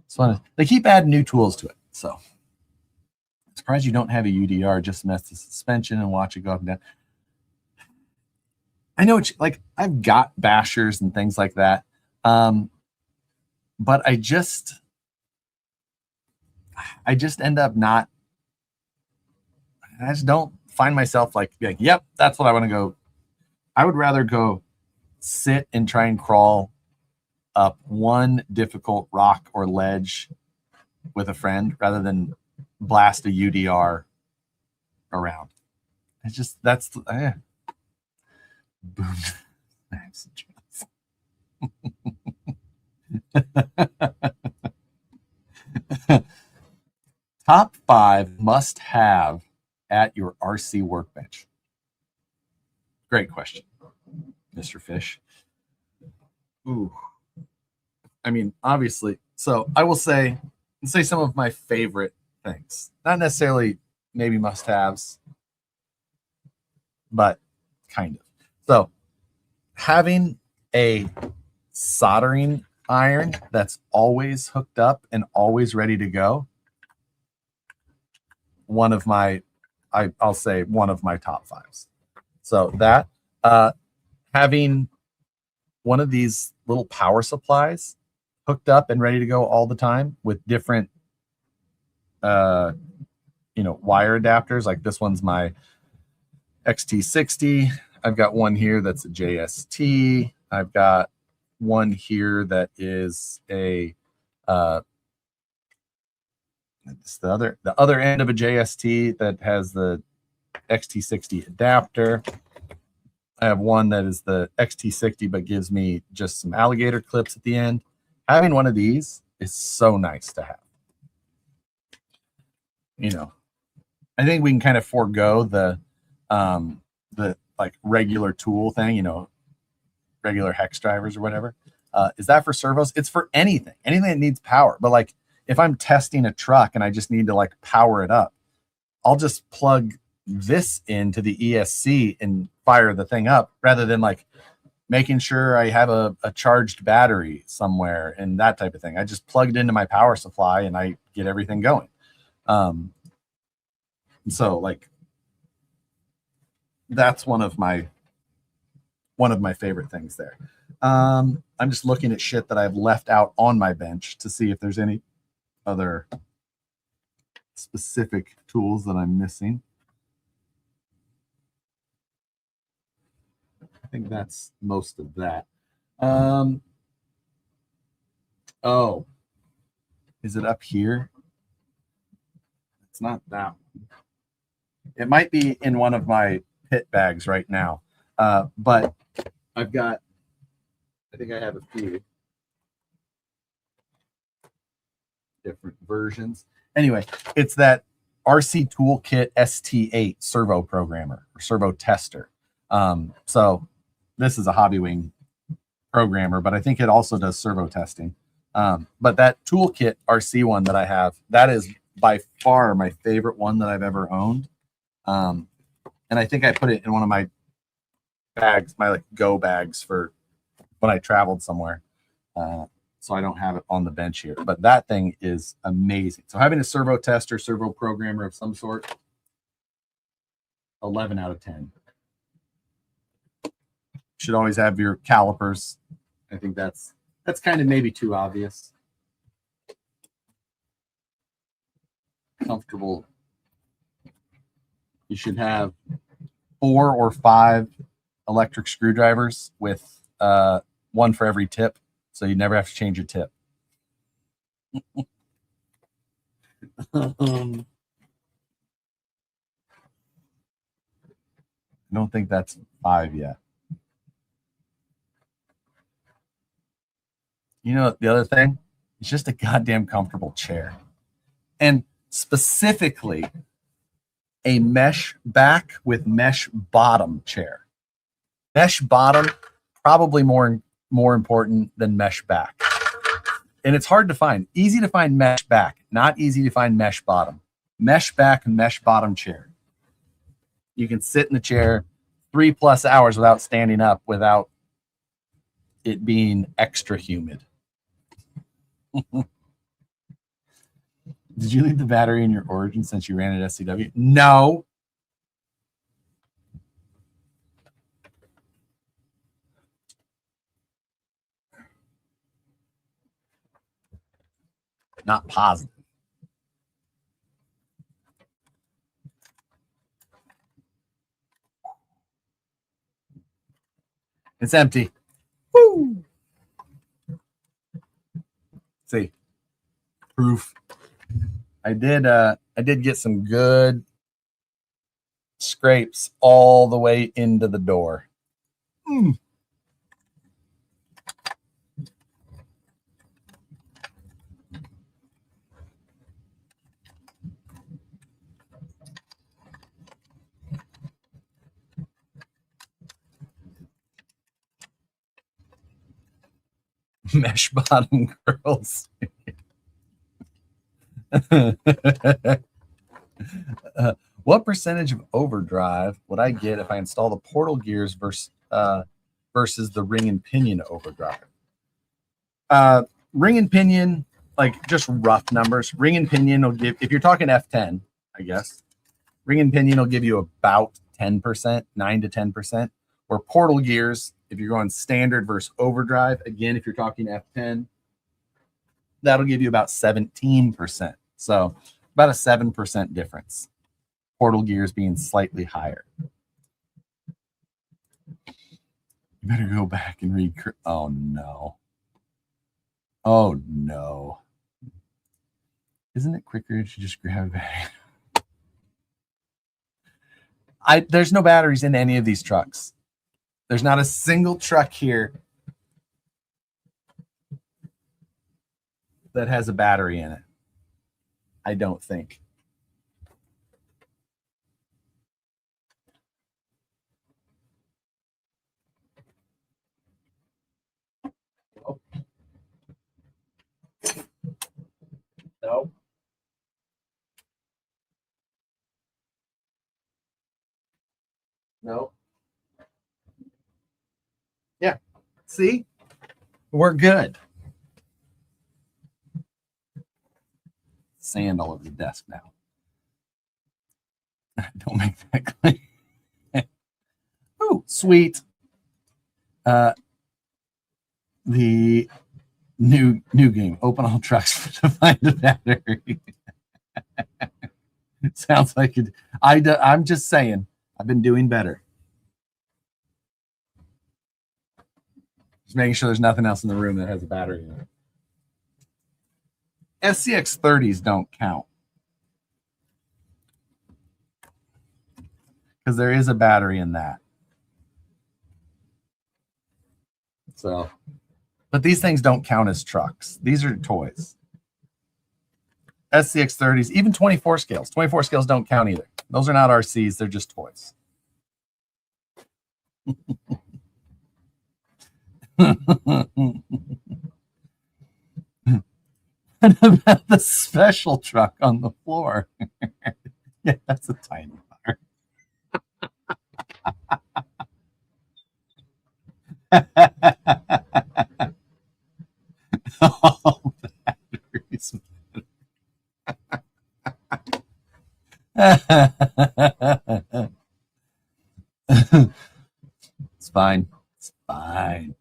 So they keep adding new tools to it. So I'm surprised you don't have a UDR. Just mess the suspension and watch it go up and down. I know, like I've got bashers and things like that, but I just end up not. I just don't find myself like, yep, that's what I want to go. I would rather go sit and try and crawl up one difficult rock or ledge with a friend rather than blast a UDR around. It's just, that's, boom. Top 5 must have at your RC workbench. Great question, Mr. Fish. Ooh. I mean, obviously, so I will say some of my favorite things. Not necessarily maybe must-haves, but kind of. So having a soldering iron that's always hooked up and always ready to go, I'll say one of my top 5s. So that, having one of these little power supplies hooked up and ready to go all the time with different, wire adapters. Like this one's my XT60. I've got one here that's a JST. I've got one here that is a, it's the other end of a JST that has the XT60 adapter. I have one that is the XT60 but gives me just some alligator clips at the end. Having one of these is so nice to have. I think we can kind of forego the like regular tool thing, regular hex drivers or whatever. Is that for servos? It's for anything that needs power. But like if I'm testing a truck and I just need to like power it up, I'll just plug this into the ESC and fire the thing up rather than like making sure I have a charged battery somewhere and that type of thing. I just plug it into my power supply and I get everything going. So like that's one of my favorite things there. I'm just looking at shit that I've left out on my bench to see if there's any other specific tools that I'm missing. I think that's most of that. Oh, is it up here? It's not that one. It might be in one of my pit bags right now. But I think I have a few different versions. Anyway, it's that RC Toolkit ST8 servo programmer or servo tester. So this is a Hobbywing programmer, but I think it also does servo testing. But that Toolkit RC one that I have, that is by far my favorite one that I've ever owned. And I think I put it in one of my bags, my like go bags for when I traveled somewhere. So I don't have it on the bench here, but that thing is amazing. So having a servo tester, servo programmer of some sort, 11 out of 10. Should always have your calipers. I think that's kind of maybe too obvious. Comfortable. You should have 4 or 5 electric screwdrivers with one for every tip, so you never have to change your tip. I don't think that's 5 yet. The other thing, it's just a goddamn comfortable chair. And specifically, a mesh back with mesh bottom chair. Mesh bottom, probably more important than mesh back. And it's hard to find. Easy to find mesh back, not easy to find mesh bottom. Mesh back and mesh bottom chair. You can sit in the chair 3+ hours without standing up, without it being extra humid. Did you leave the battery in your Origin since you ran at SCW? No. Not positive. It's empty. Woo! See, proof. I did get some good scrapes all the way into the door. Mesh bottom girls. What percentage of overdrive would I get if I install the Portal Gears versus the Ring and Pinion overdrive? Ring and Pinion, like just rough numbers. Ring and Pinion will give, if you're talking F10, I guess, Ring and Pinion will give you about 10%, 9 to 10%. Or Portal Gears, if you're going standard versus overdrive, again, if you're talking F10, that'll give you about 17%. So about a 7% difference. Portal Gears being slightly higher. You better go back and read. Oh, no. Oh, no. Isn't it quicker to just grab a battery? There's no batteries in any of these trucks. There's not a single truck here that has a battery in it. I don't think. No. No. Yeah. See? We're good. Sand all over the desk now. Don't make that claim. Oh, sweet. The new game. Open all trucks to find a battery. It sounds like it. I'm just saying. I've been doing better. Just making sure there's nothing else in the room that has a battery in it. SCX 30s don't count because there is a battery in that. So, but these things don't count as trucks. These are toys. SCX 30s, even 24 scales. 24 scales don't count either. Those are not RCs. They're just toys. What about the special truck on the floor? Yeah, that's a tiny car. Oh, batteries. It's fine. It's fine.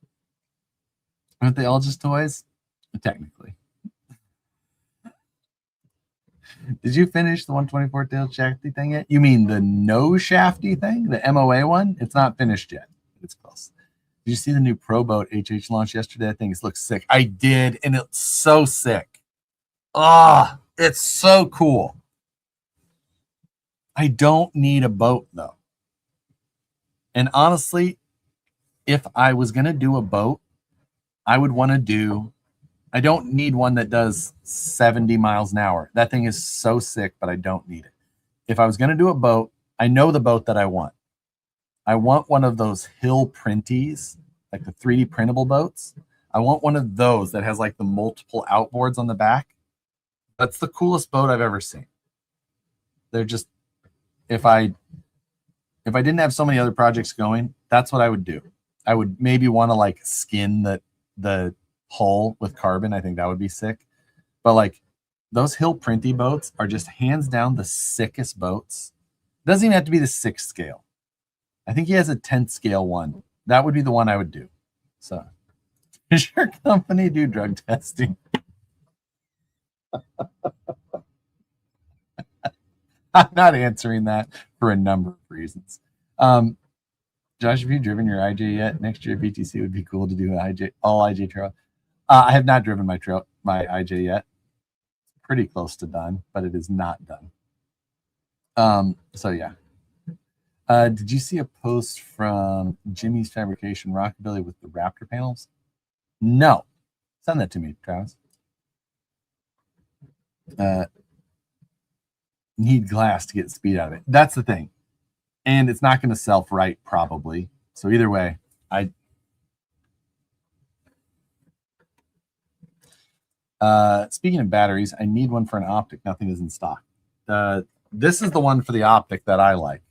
Aren't they all just toys? Technically. Did you finish the 124 tail shafty thing yet? You mean the no shafty thing? The MOA one? It's not finished yet. It's close. Did you see the new Pro Boat HH launch yesterday? I think it looks sick. I did, and it's so sick. Ah, it's so cool. I don't need a boat, though. And honestly, if I was going to do a boat, I would want to do, I don't need one that does 70 miles an hour. That thing is so sick, but I don't need it. If I was going to do a boat, I know the boat that I want. I want one of those Hill Printies, like the 3D printable boats. I want one of those that has like the multiple outboards on the back. That's the coolest boat I've ever seen. They're just, if I didn't have so many other projects going, that's what I would do. I would maybe want to like skin the hull with carbon. I think that would be sick. But like those Hill Printy boats are just hands down the sickest boats. Doesn't even have to be the 6th scale. I think he has a 10th scale one. That would be the one I would do. So, does your company do drug testing? I'm not answering that for a number of reasons. Josh, have you driven your IJ yet? Next year BTC would be cool to do an all IJ trail. I have not driven my IJ yet. It's pretty close to done, but it is not done. So yeah. Did you see a post from Jimmy's Fabrication Rockabilly with the Raptor panels? No. Send that to me, Travis. Need glass to get speed out of it. That's the thing. And it's not going to self-right probably. So either way, speaking of batteries, I need one for an optic. Nothing is in stock. This is the one for the optic that I like.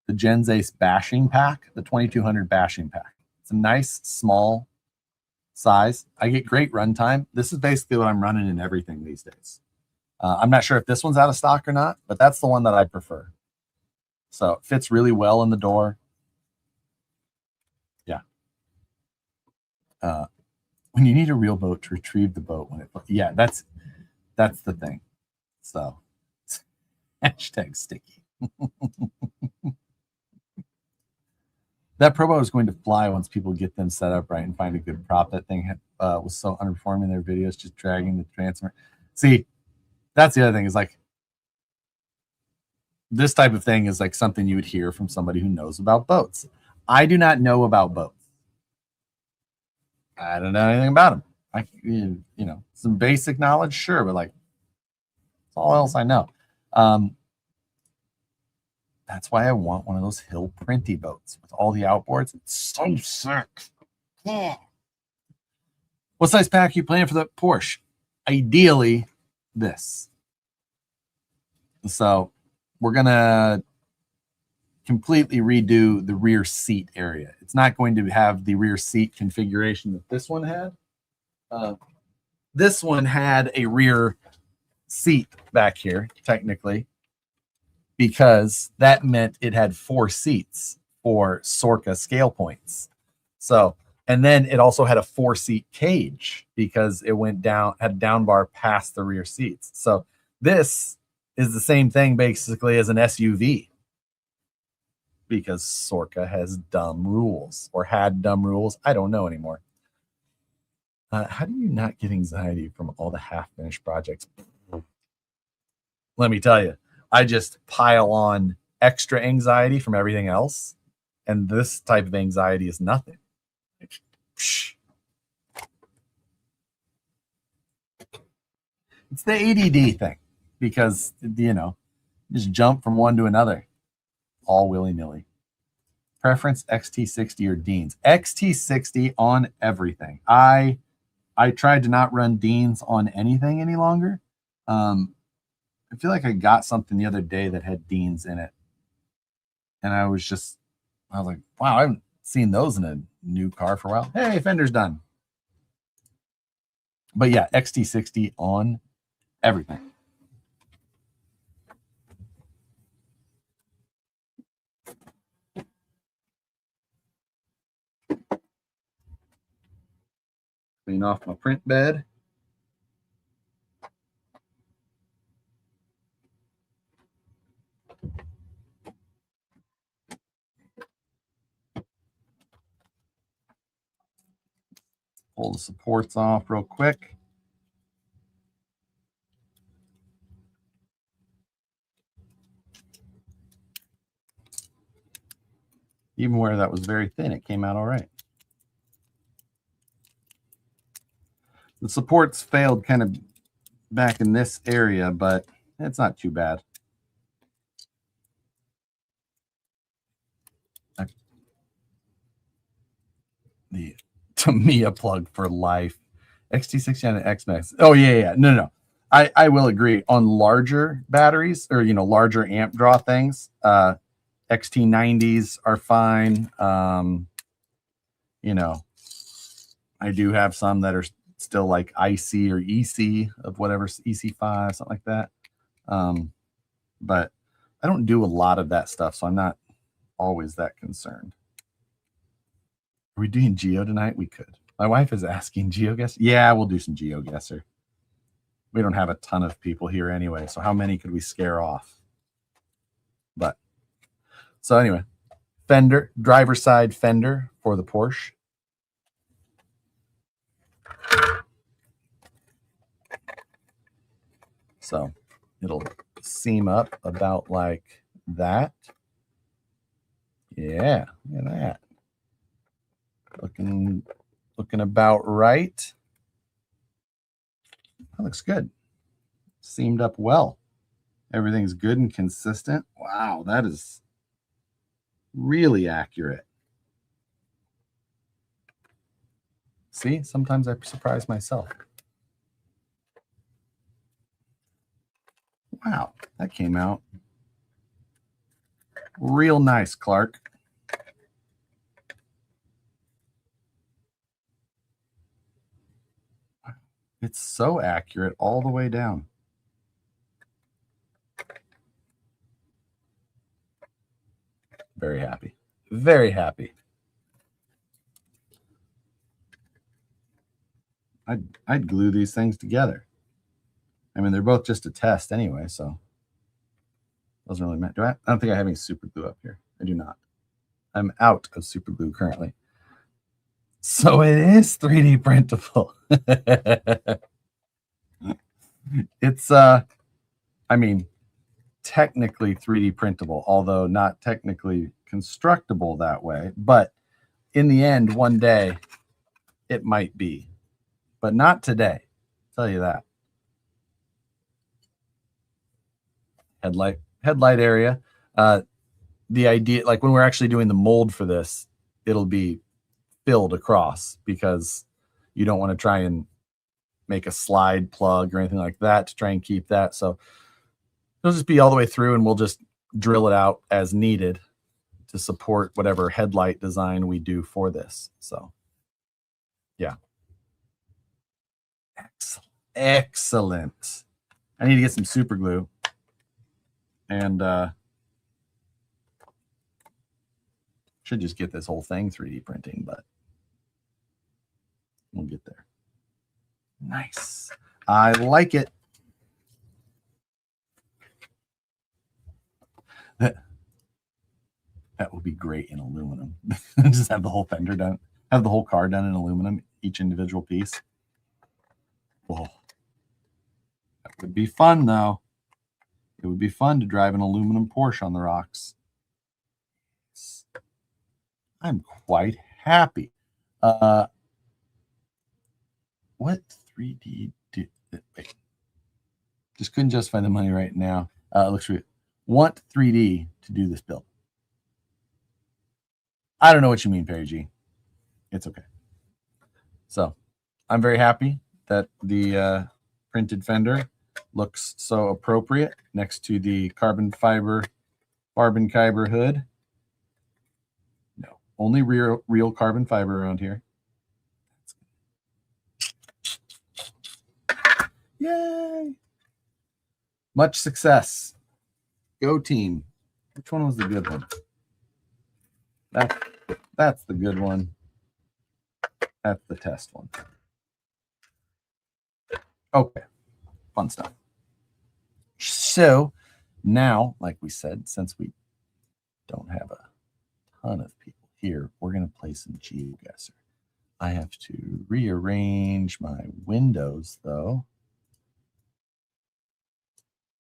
The Genzace bashing pack, the 2200 bashing pack. It's a nice small size. I get great runtime. This is basically what I'm running in everything these days. I'm not sure if this one's out of stock or not, but that's the one that I prefer. So it fits really well in the door. Yeah. When you need a real boat to retrieve the boat when it, yeah, that's the thing. So hashtag sticky. That Pro Boat is going to fly once people get them set up right and find a good prop. That thing was so underperforming in their videos, just dragging the transfer. See, that's the other thing is like this type of thing is like something you would hear from somebody who knows about boats. I do not know about boats. I don't know anything about them. You know, some basic knowledge, sure, but like that's all else I know. That's why I want one of those Hill Printy boats with all the outboards. It's so sick. Yeah. What size pack are you planning for the Porsche? Ideally, this. So we're going to completely redo the rear seat area. It's not going to have the rear seat configuration that this one had. This one had a rear seat back here, technically, because that meant it had 4 seats for Sorca scale points. So, and then it also had a 4-seat cage because it went down, had a down bar past the rear seats. So this is the same thing basically as an SUV because Sorca has dumb rules or had dumb rules. I don't know anymore. How do you not get anxiety from all the half-finished projects? Let me tell you, I just pile on extra anxiety from everything else. And this type of anxiety is nothing. It's the ADD thing because, you know, just jump from one to another all willy-nilly. Preference XT60 or Deans. XT60 on everything. I tried to not run Deans on anything any longer. I feel like I got something the other day that had Deans in it. And I was like, wow, I haven't seen those in a new car for a while. Hey, fender's done. But yeah, XT60 on everything. Clean off my print bed. Pull the supports off real quick. Even where that was very thin, it came out all right. The supports failed kind of back in this area, but it's not too bad. The Tamiya plug for life. XT60 and XMAX. Oh yeah. No. I will agree on larger batteries or larger amp draw things. XT90s are fine. I do have some that are still like IC or EC of whatever, EC5, something like that. But I don't do a lot of that stuff, so I'm not always that concerned. Are we doing Geo tonight? We could. My wife is asking GeoGuessr. Yeah, we'll do some GeoGuessr. We don't have a ton of people here anyway, so how many could we scare off? But so anyway, fender, driver side fender for the Porsche. So it'll seam up about like that. Yeah, look at that. Looking about right. That looks good. Seamed up well. Everything's good and consistent. Wow, that is really accurate. See, sometimes I surprise myself. Wow, that came out real nice, Clark. It's so accurate all the way down. Very happy. Very happy. I'd glue these things together. I mean, they're both just a test anyway, so doesn't really matter. I don't think I have any super glue up here. I do not. I'm out of super glue currently. So it is 3D printable. It's I mean, technically 3D printable, although not technically constructible that way. But in the end, one day it might be, but not today. I'll tell you that. Headlight area. The idea, like when we're actually doing the mold for this, it'll be filled across because you don't want to try and make a slide plug or anything like that to try and keep that. So it'll just be all the way through, and we'll just drill it out as needed to support whatever headlight design we do for this. So yeah. Excellent. I need to get some super glue and should just get this whole thing 3D printing, but we'll get there. Nice. I like it. That will be great in aluminum. Just have the whole fender done, have the whole car done in aluminum, each individual piece. Oh, that would be fun, though. It would be fun to drive an aluminum Porsche on the rocks. I'm quite happy. What 3D do? Wait. Just couldn't justify the money right now. Looks weird. Want 3D to do this build. I don't know what you mean, Perry G. It's okay. So I'm very happy that the printed fender looks so appropriate next to the carbon fiber hood. No, only real carbon fiber around here. Yay! Much success. Go team. Which one was the good one? That's the good one. That's the test one. Okay. Fun stuff. So now, like we said, since we don't have a ton of people here, we're going to play some GeoGuessr. I have to rearrange my windows, though,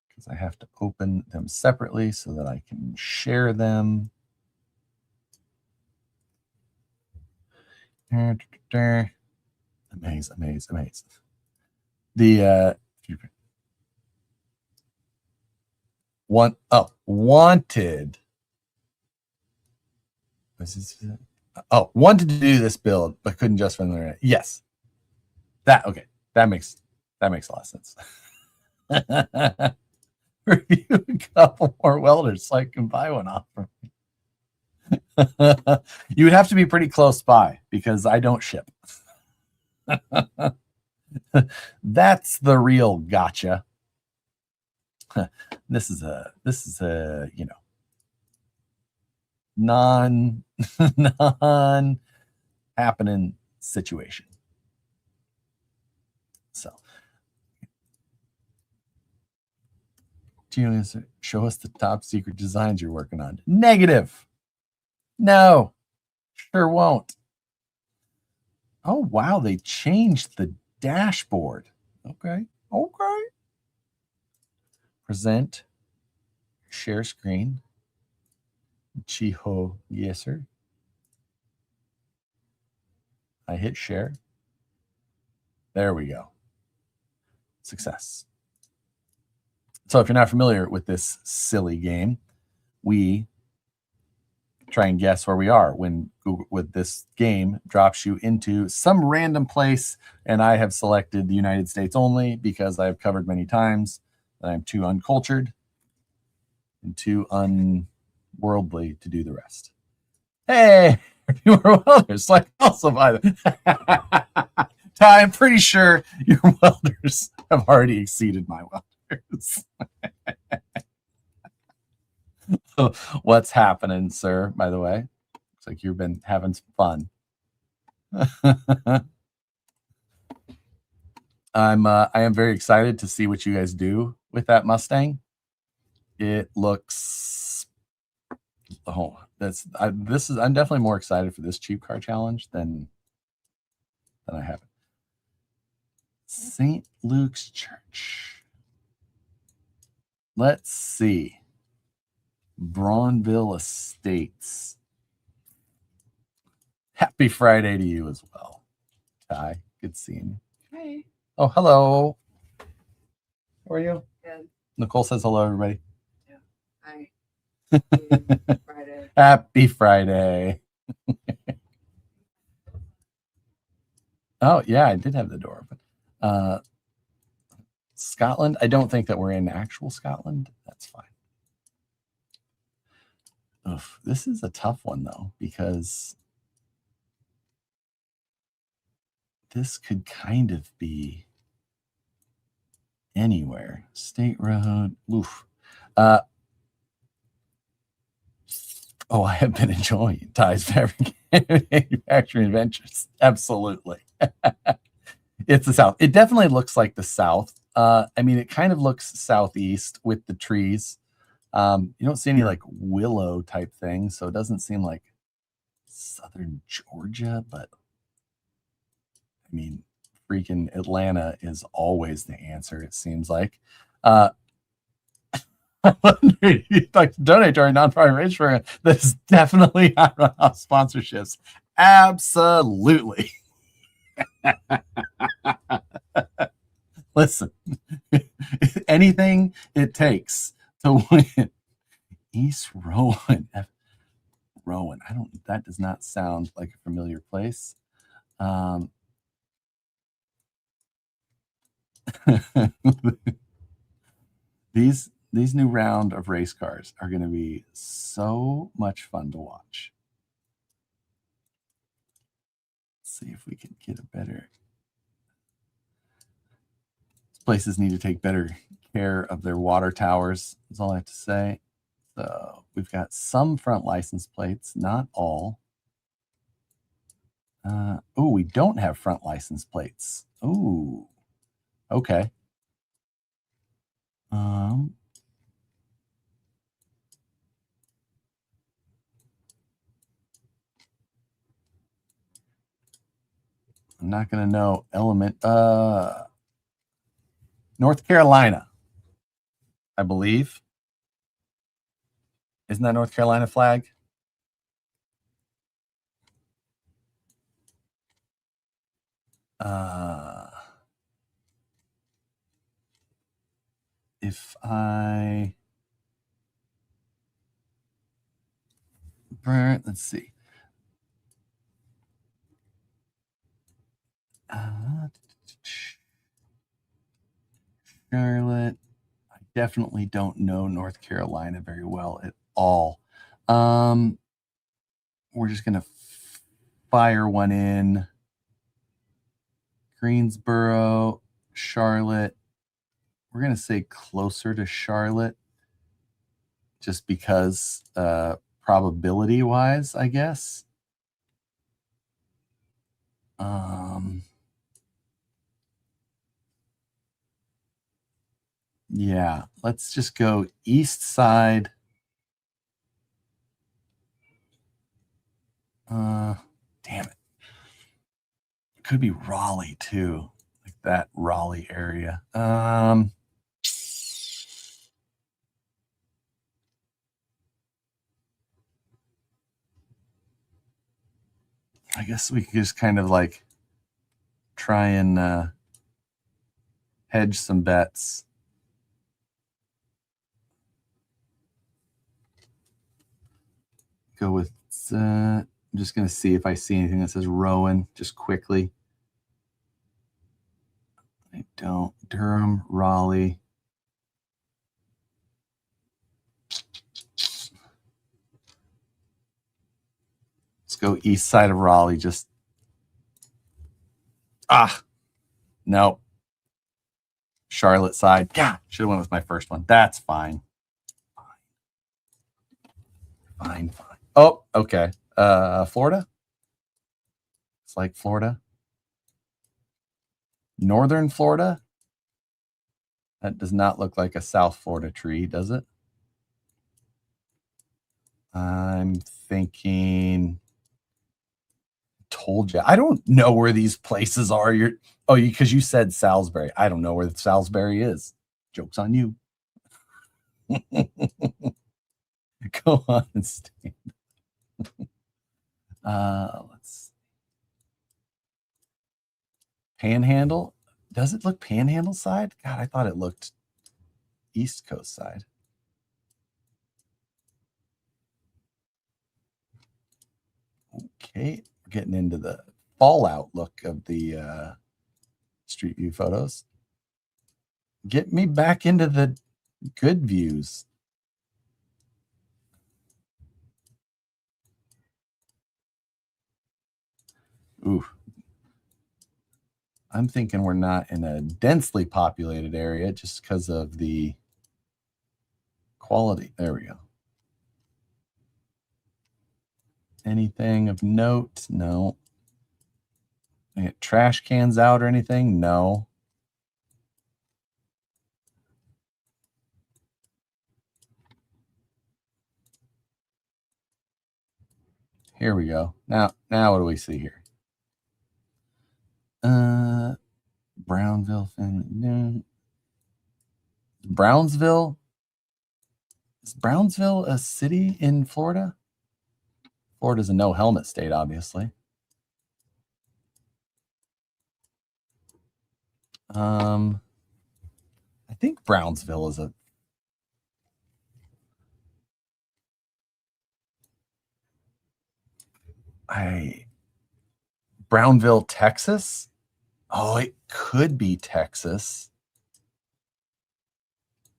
because I have to open them separately so that I can share them. Amaze. The wanted. Oh, wanted to do this build, but couldn't just run the internet. Yes. Okay. That makes a lot of sense. Review a couple more welders so I can buy one off from you. You would have to be pretty close by because I don't ship. That's the real gotcha. This is a non happening situation. So, do you show us the top secret designs you're working on? Negative. No, sure won't. Oh wow, they changed the dashboard. Okay. Present, share screen. Chiho, yes sir. I hit share. There we go. Success. So if you're not familiar with this silly game, we try and guess where we are when Google, with this game drops you into some random place, and I have selected the United States only because I've covered many times that I'm too uncultured and too unworldly to do the rest. Hey, you were welders, so I also buy them. I'm pretty sure your welders have already exceeded my welders. What's happening, sir? By the way, looks like you've been having some fun. I am very excited to see what you guys do with that Mustang. It looks I'm definitely more excited for this cheap car challenge than I have. St. Luke's Church. Let's see. Braunville Estates. Happy Friday to you as well, Ty. Good seeing you. Hey. Oh, hello. How are you? Good. Nicole says hello, everybody. Yeah. Hi. Happy Friday. Happy Friday. Oh, yeah, I did have the door open. Scotland. I don't think that we're in actual Scotland. That's fine. Oof, this is a tough one, though, because this could kind of be anywhere. State Road. Oof. Oh, I have been enjoying Ty's manufacturing adventures. Absolutely. It's the South. It definitely looks like the South. I mean, it kind of looks southeast with the trees. You don't see any like willow type things, so it doesn't seem like southern Georgia, but I mean, freaking Atlanta is always the answer, it seems like. I wonder if you'd like to donate to our nonprofit race program. That's definitely not run off sponsorships. Absolutely. Listen, anything it takes to win. East Rowan. Rowan. That does not sound like a familiar place. These new round of race cars are going to be so much fun to watch. Let's see if we can get a better. These places need to take better care of their water towers, is all I have to say. So we've got some front license plates, not all. Oh, we don't have front license plates. Oh, okay. I'm not going to know element. North Carolina, I believe. Isn't that North Carolina flag? If let's see. Charlotte. I definitely don't know North Carolina very well at all. We're just gonna fire one in. Greensboro, Charlotte. We're gonna say closer to Charlotte, just because probability wise, I guess. Yeah, let's just go east side. Damn it. It could be Raleigh too, like that Raleigh area. I guess we could just kind of like try and hedge some bets. Go with, I'm just going to see if I see anything that says Rowan just quickly. I don't. Durham, Raleigh. Let's go east side of Raleigh. Just, no. Charlotte side. Yeah, should have went with my first one. That's fine. Fine. Oh, okay. Florida. It's like Florida. Northern Florida. That does not look like a South Florida tree, does it? I'm thinking. Told you. I don't know where these places are. Because you said Salisbury. I don't know where Salisbury is. Joke's on you. Go on and stand. Let's Panhandle. Does it look Panhandle side? God, I thought it looked East Coast side. Okay, we're getting into the fallout look of the Street View photos. Get me back into the good views. Ooh. I'm thinking we're not in a densely populated area just because of the quality. There we go. Anything of note? No. Any trash cans out or anything? No. Here we go. Now what do we see here? Brownville, no. Brownsville. Is Brownsville a city in Florida? Florida's a no helmet state, obviously. I think Brownsville is Brownville, Texas. Oh, it could be Texas.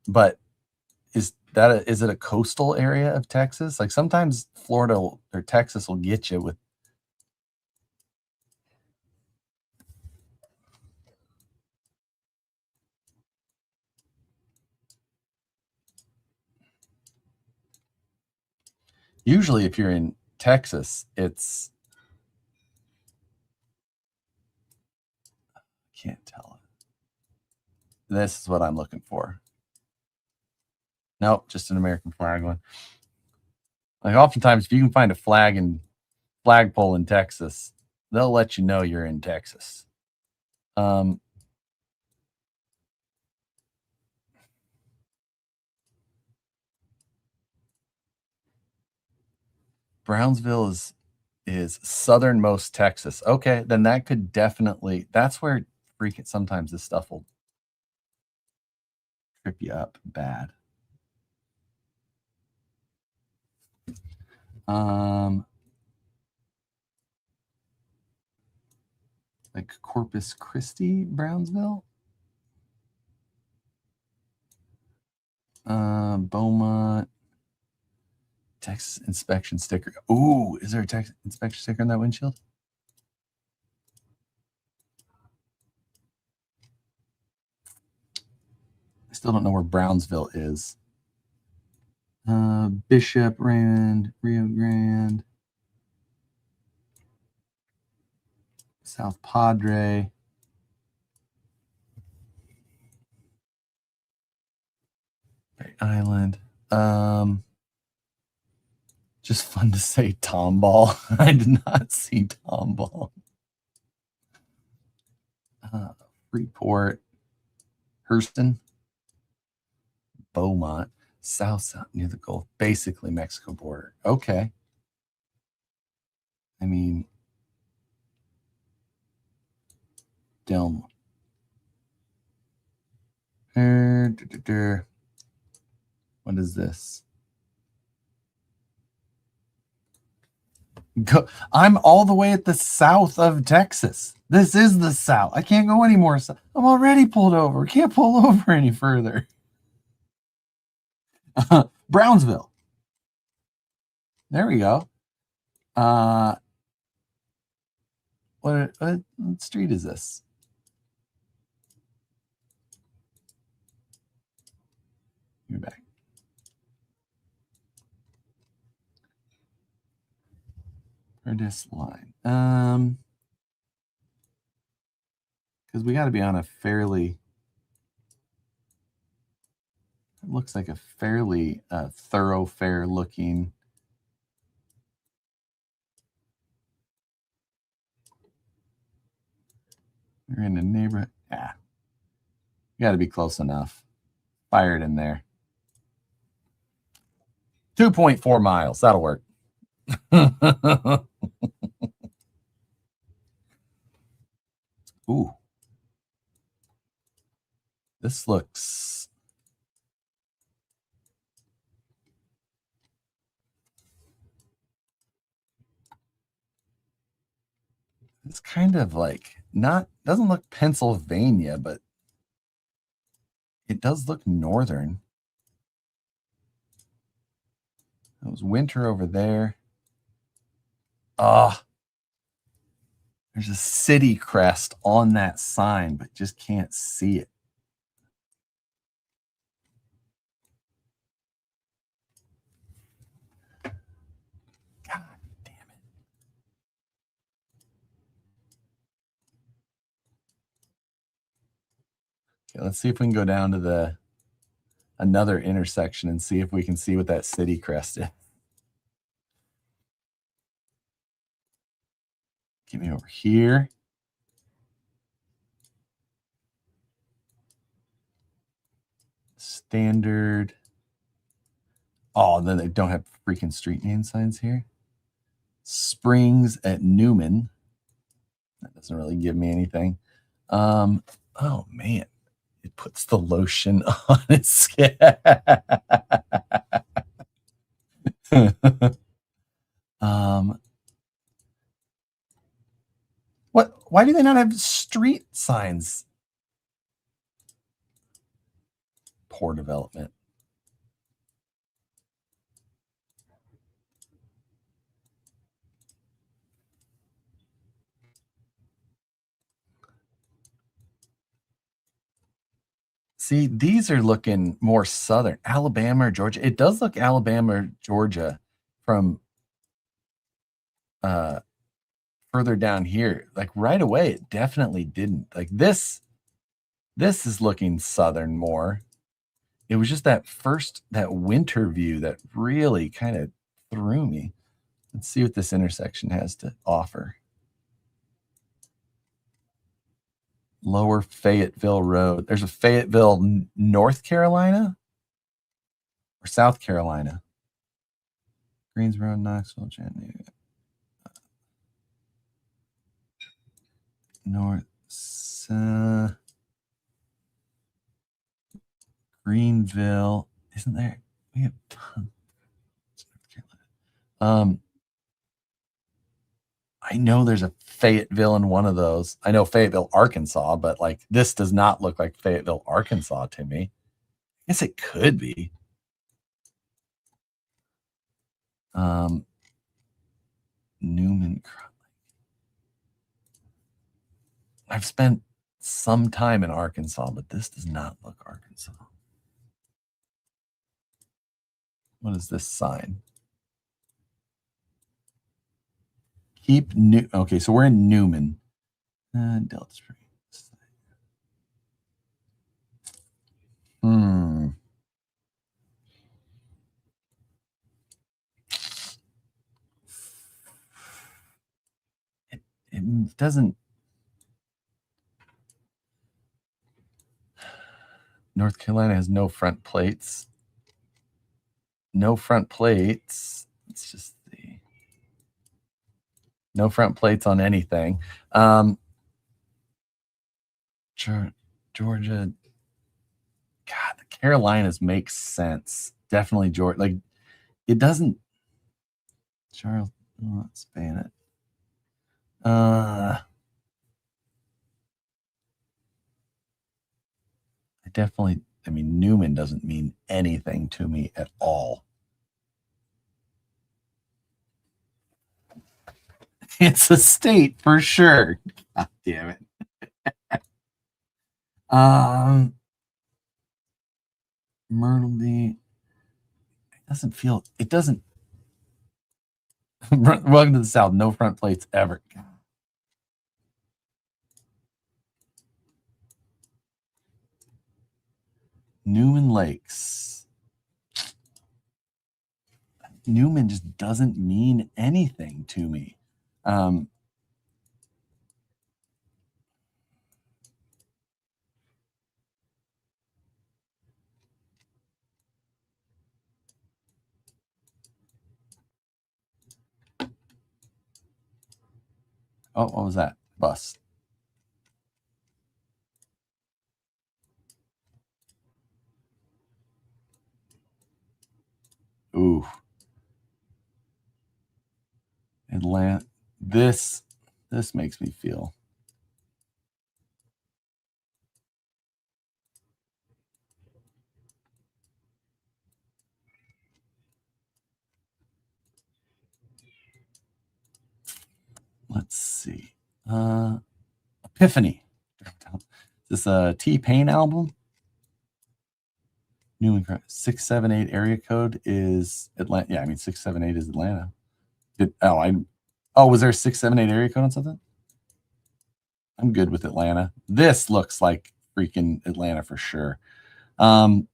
But is it a coastal area of Texas? Like sometimes Florida or Texas will get you with. Usually if you're in Texas, it's, can't tell it. This is what I'm looking for. Nope, just an American flag one. Like oftentimes if you can find a flagpole in Texas, they'll let you know you're in Texas. Brownsville is southernmost Texas. Okay, then that could definitely, that's where freaking sometimes this stuff will trip you up bad. like Corpus Christi, Brownsville. Beaumont. Texas inspection sticker. Ooh, is there a Texas inspection sticker on that windshield? I still don't know where Brownsville is. Bishop, Raymond, Rio Grande, South Padre. Bay Island. Just fun to say Tomball. I did not see Tomball. Freeport, Hurston, Beaumont, south near the Gulf, basically Mexico border. Okay. I mean, Delma. What is this? I'm all the way at the south of Texas. This is the south. I can't go any more south. I'm already pulled over. Can't pull over any further. Brownsville. There we go. What street is this? Give me back. Or this line. Because we got to be on a fairly, it looks like a fairly thoroughfare looking. We're in a neighborhood. Yeah. You got to be close enough. Fired in there. 2.4 miles. That'll work. Ooh. This looks. It's kind of like doesn't look Pennsylvania, but it does look northern. It was winter over there. There's a city crest on that sign, but just can't see it. God damn it. Okay, let's see if we can go down to another intersection and see if we can see what that city crest is. Get me over here. Standard. Oh, then they don't have freaking street name signs here. Springs at Newman. That doesn't really give me anything. Oh man, it puts the lotion on its skin. What? Why do they not have street signs? Poor development. See, these are looking more southern. Alabama or Georgia. It does look Alabama or Georgia from further down here. Like right away, it definitely didn't. Like this is looking southern more. It was just that winter view that really kind of threw me. Let's see what this intersection has to offer. Lower Fayetteville Road. There's a Fayetteville, North Carolina or South Carolina. Greensboro, Knoxville, Chattanooga. North, Greenville. Isn't there? We have tons. I I know there's a Fayetteville in one of those. I know Fayetteville, Arkansas, but like this does not look like Fayetteville, Arkansas to me. I guess it could be. Newman. I've spent some time in Arkansas, but this does not look Arkansas. What is this sign? Keep New. Okay, so we're in Newman. Delta Springs. It doesn't. North Carolina has no front plates. No front plates. It's just the no front plates on anything. Georgia. God, the Carolinas makes sense. Definitely Georgia. Like it doesn't. Charles, let's ban it. I definitely. I mean, Newman doesn't mean anything to me at all. It's a state for sure. God damn it. Myrtle Beach. It doesn't. Welcome to the South. No front plates ever. God. Newman Lakes. Newman just doesn't mean anything to me. Oh, what was that? Bus. Ooh. Atlanta. This makes me feel. Let's see. Epiphany. Is this a T-Pain album? Newman 678 area code is Atlanta. Yeah, I mean 678 is Atlanta. Was there a 678 area code on something? I'm good with Atlanta. This looks like freaking Atlanta for sure. And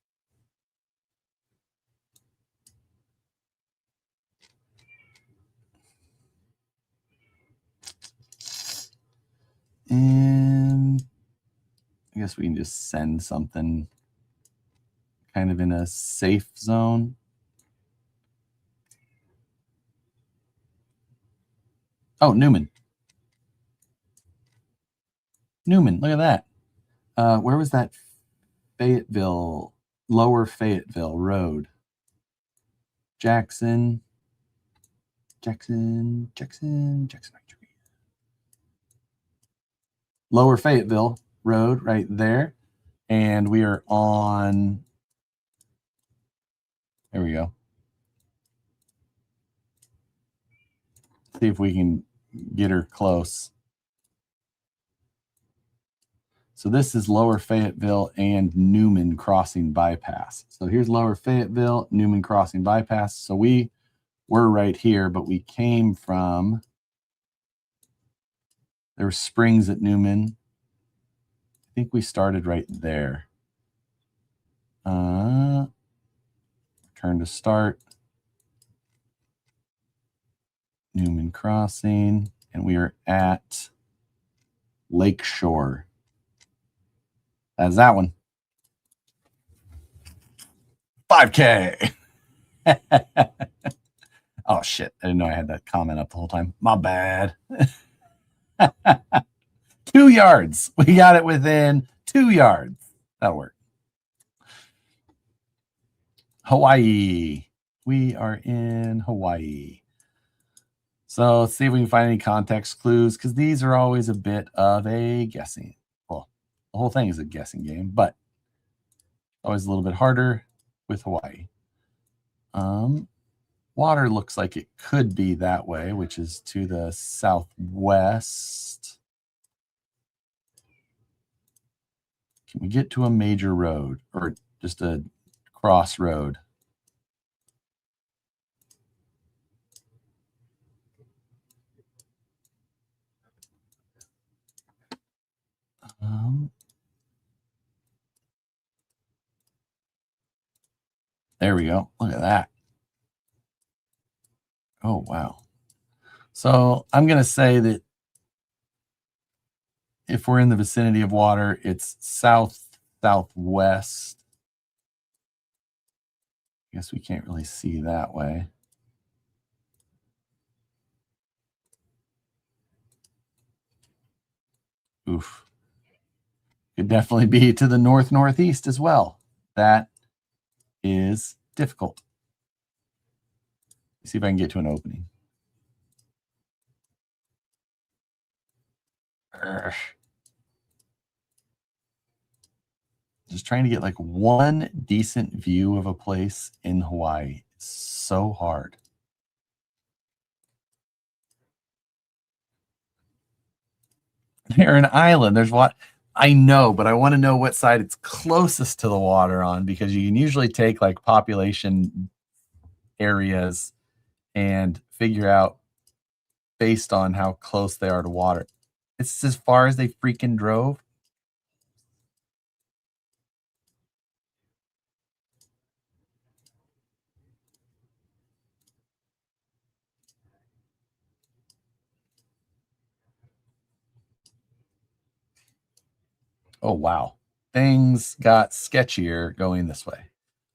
I guess we can just send something kind of in a safe zone. Oh, Newman. Newman, look at that. Where was that? Fayetteville, Lower Fayetteville Road. Jackson. Lower Fayetteville Road right there. And we are on. There we go. See if we can get her close. So this is Lower Fayetteville and Newman Crossing Bypass. So here's Lower Fayetteville, Newman Crossing Bypass. So we were right here, but we came from, there were springs at Newman. I think we started right there. Return to start. Newman Crossing, and we are at Lakeshore. That's that one. 5K. Oh, shit. I didn't know I had that comment up the whole time. My bad. 2 yards. We got it within 2 yards. That'll work. Hawaii. We are in Hawaii. So let's see if we can find any context clues, because these are always a bit of a guessing. Well, the whole thing is a guessing game, but always a little bit harder with Hawaii. Water looks like it could be that way, which is to the southwest. Can we get to a major road or just a crossroad? There we go. Look at that. Oh, wow. So I'm going to say that if we're in the vicinity of water, it's southwest. I guess we can't really see that way. Oof. Could definitely be to the northeast as well. That is difficult. Let's see if I can get to an opening. Urgh. Just trying to get like one decent view of a place in Hawaii. It's so hard. They're an island. There's what I know, but I want to know what side it's closest to the water on, because you can usually take like population areas and figure out based on how close they are to water. It's as far as they freaking drove. Oh, wow. Things got sketchier going this way.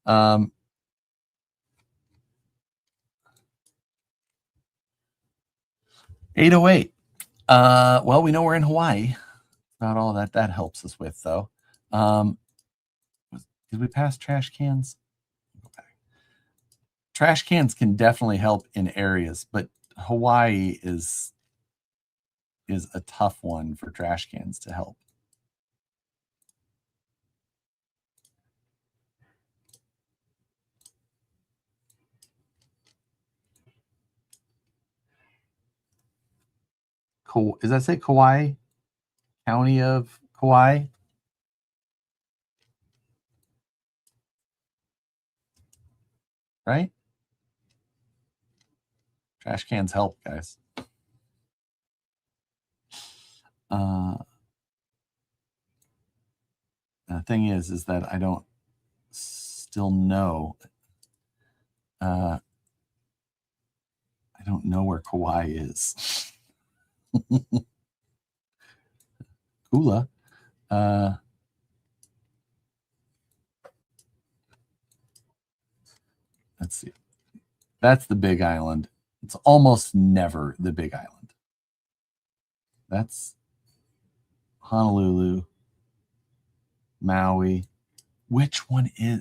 808. Well, we know we're in Hawaii. Not all that helps us with, though. Did we pass trash cans? Go back. Trash cans can definitely help in areas, but Hawaii is a tough one for trash cans to help. Does that say Kauai? County of Kauai? Right? Trash cans help, guys. The thing is that I don't still know. I don't know where Kauai is. Kula. Let's see. That's the Big Island. It's almost never the Big Island. That's Honolulu, Maui. Which one is?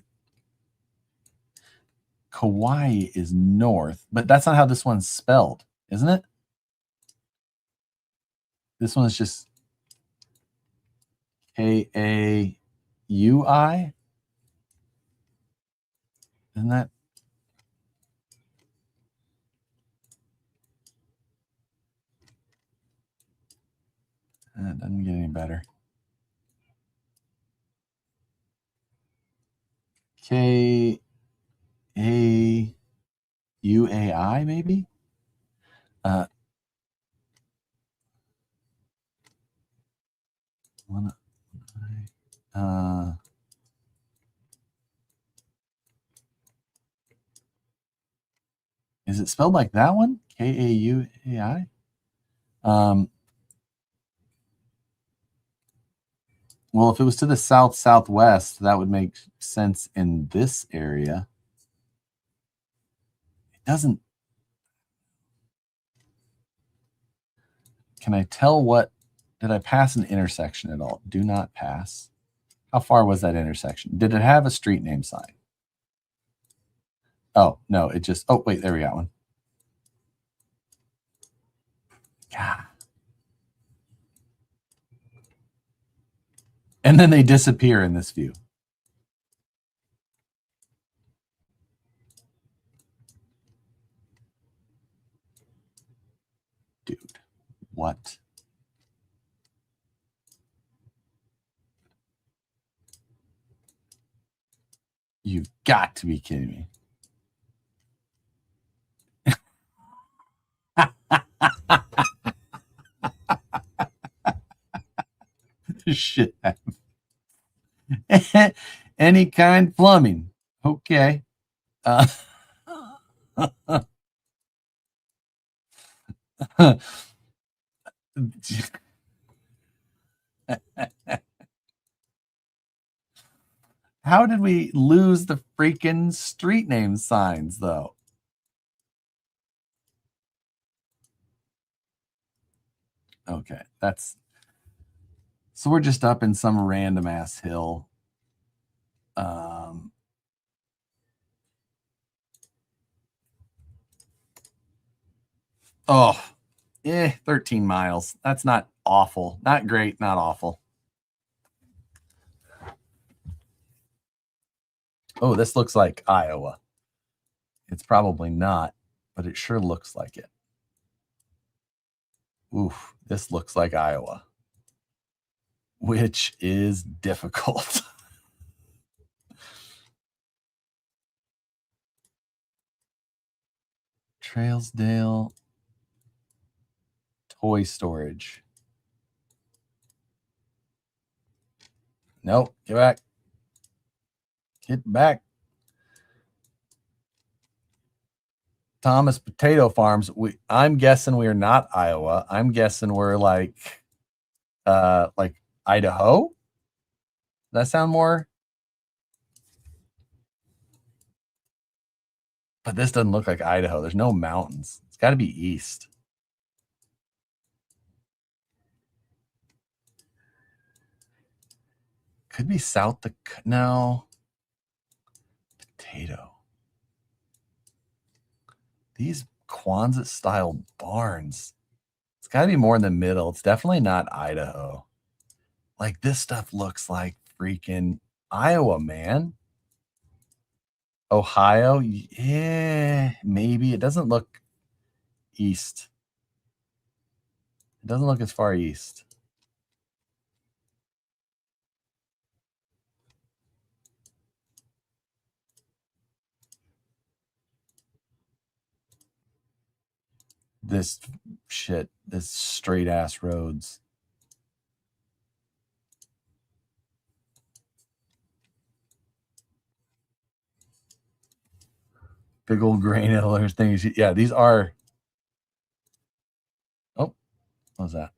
Kauai is north, but that's not how this one's spelled, isn't it? This one is just K-A-U-I. Isn't that? It doesn't get any better. K-A-U-A-I, maybe? Is it spelled like that one? K-A-U-A-I? Well, if it was to the southwest, that would make sense in this area. It doesn't. Can I tell what? Did I pass an intersection at all? Do not pass. How far was that intersection? Did it have a street name sign? Oh, no, it just, oh, wait, there we got one. God. And then they disappear in this view. Dude, what? You've got to be kidding me. Shit. Any kind plumbing. Okay. How did we lose the freaking street name signs, though? Okay, that's... So we're just up in some random ass hill. Oh, 13 miles. That's not awful. Not great, not awful. Oh, this looks like Iowa. It's probably not, but it sure looks like it. Oof, this looks like Iowa, which is difficult. Trailsdale Toy Storage. Nope, get back. Get back. Thomas Potato Farms. I'm guessing we are not Iowa. I'm guessing we're like Idaho. Does that sound more? But this doesn't look like Idaho. There's no mountains. It's got to be east. Could be South Dakota. No. Potato. These Quonset style barns. It's got to be more in the middle. It's definitely not Idaho. Like, this stuff looks like freaking Iowa, man. Ohio? Yeah, maybe. It doesn't look east. It doesn't look as far east. This shit, this straight ass roads. Big old grain elevators things. Yeah, these are. Oh, what was that?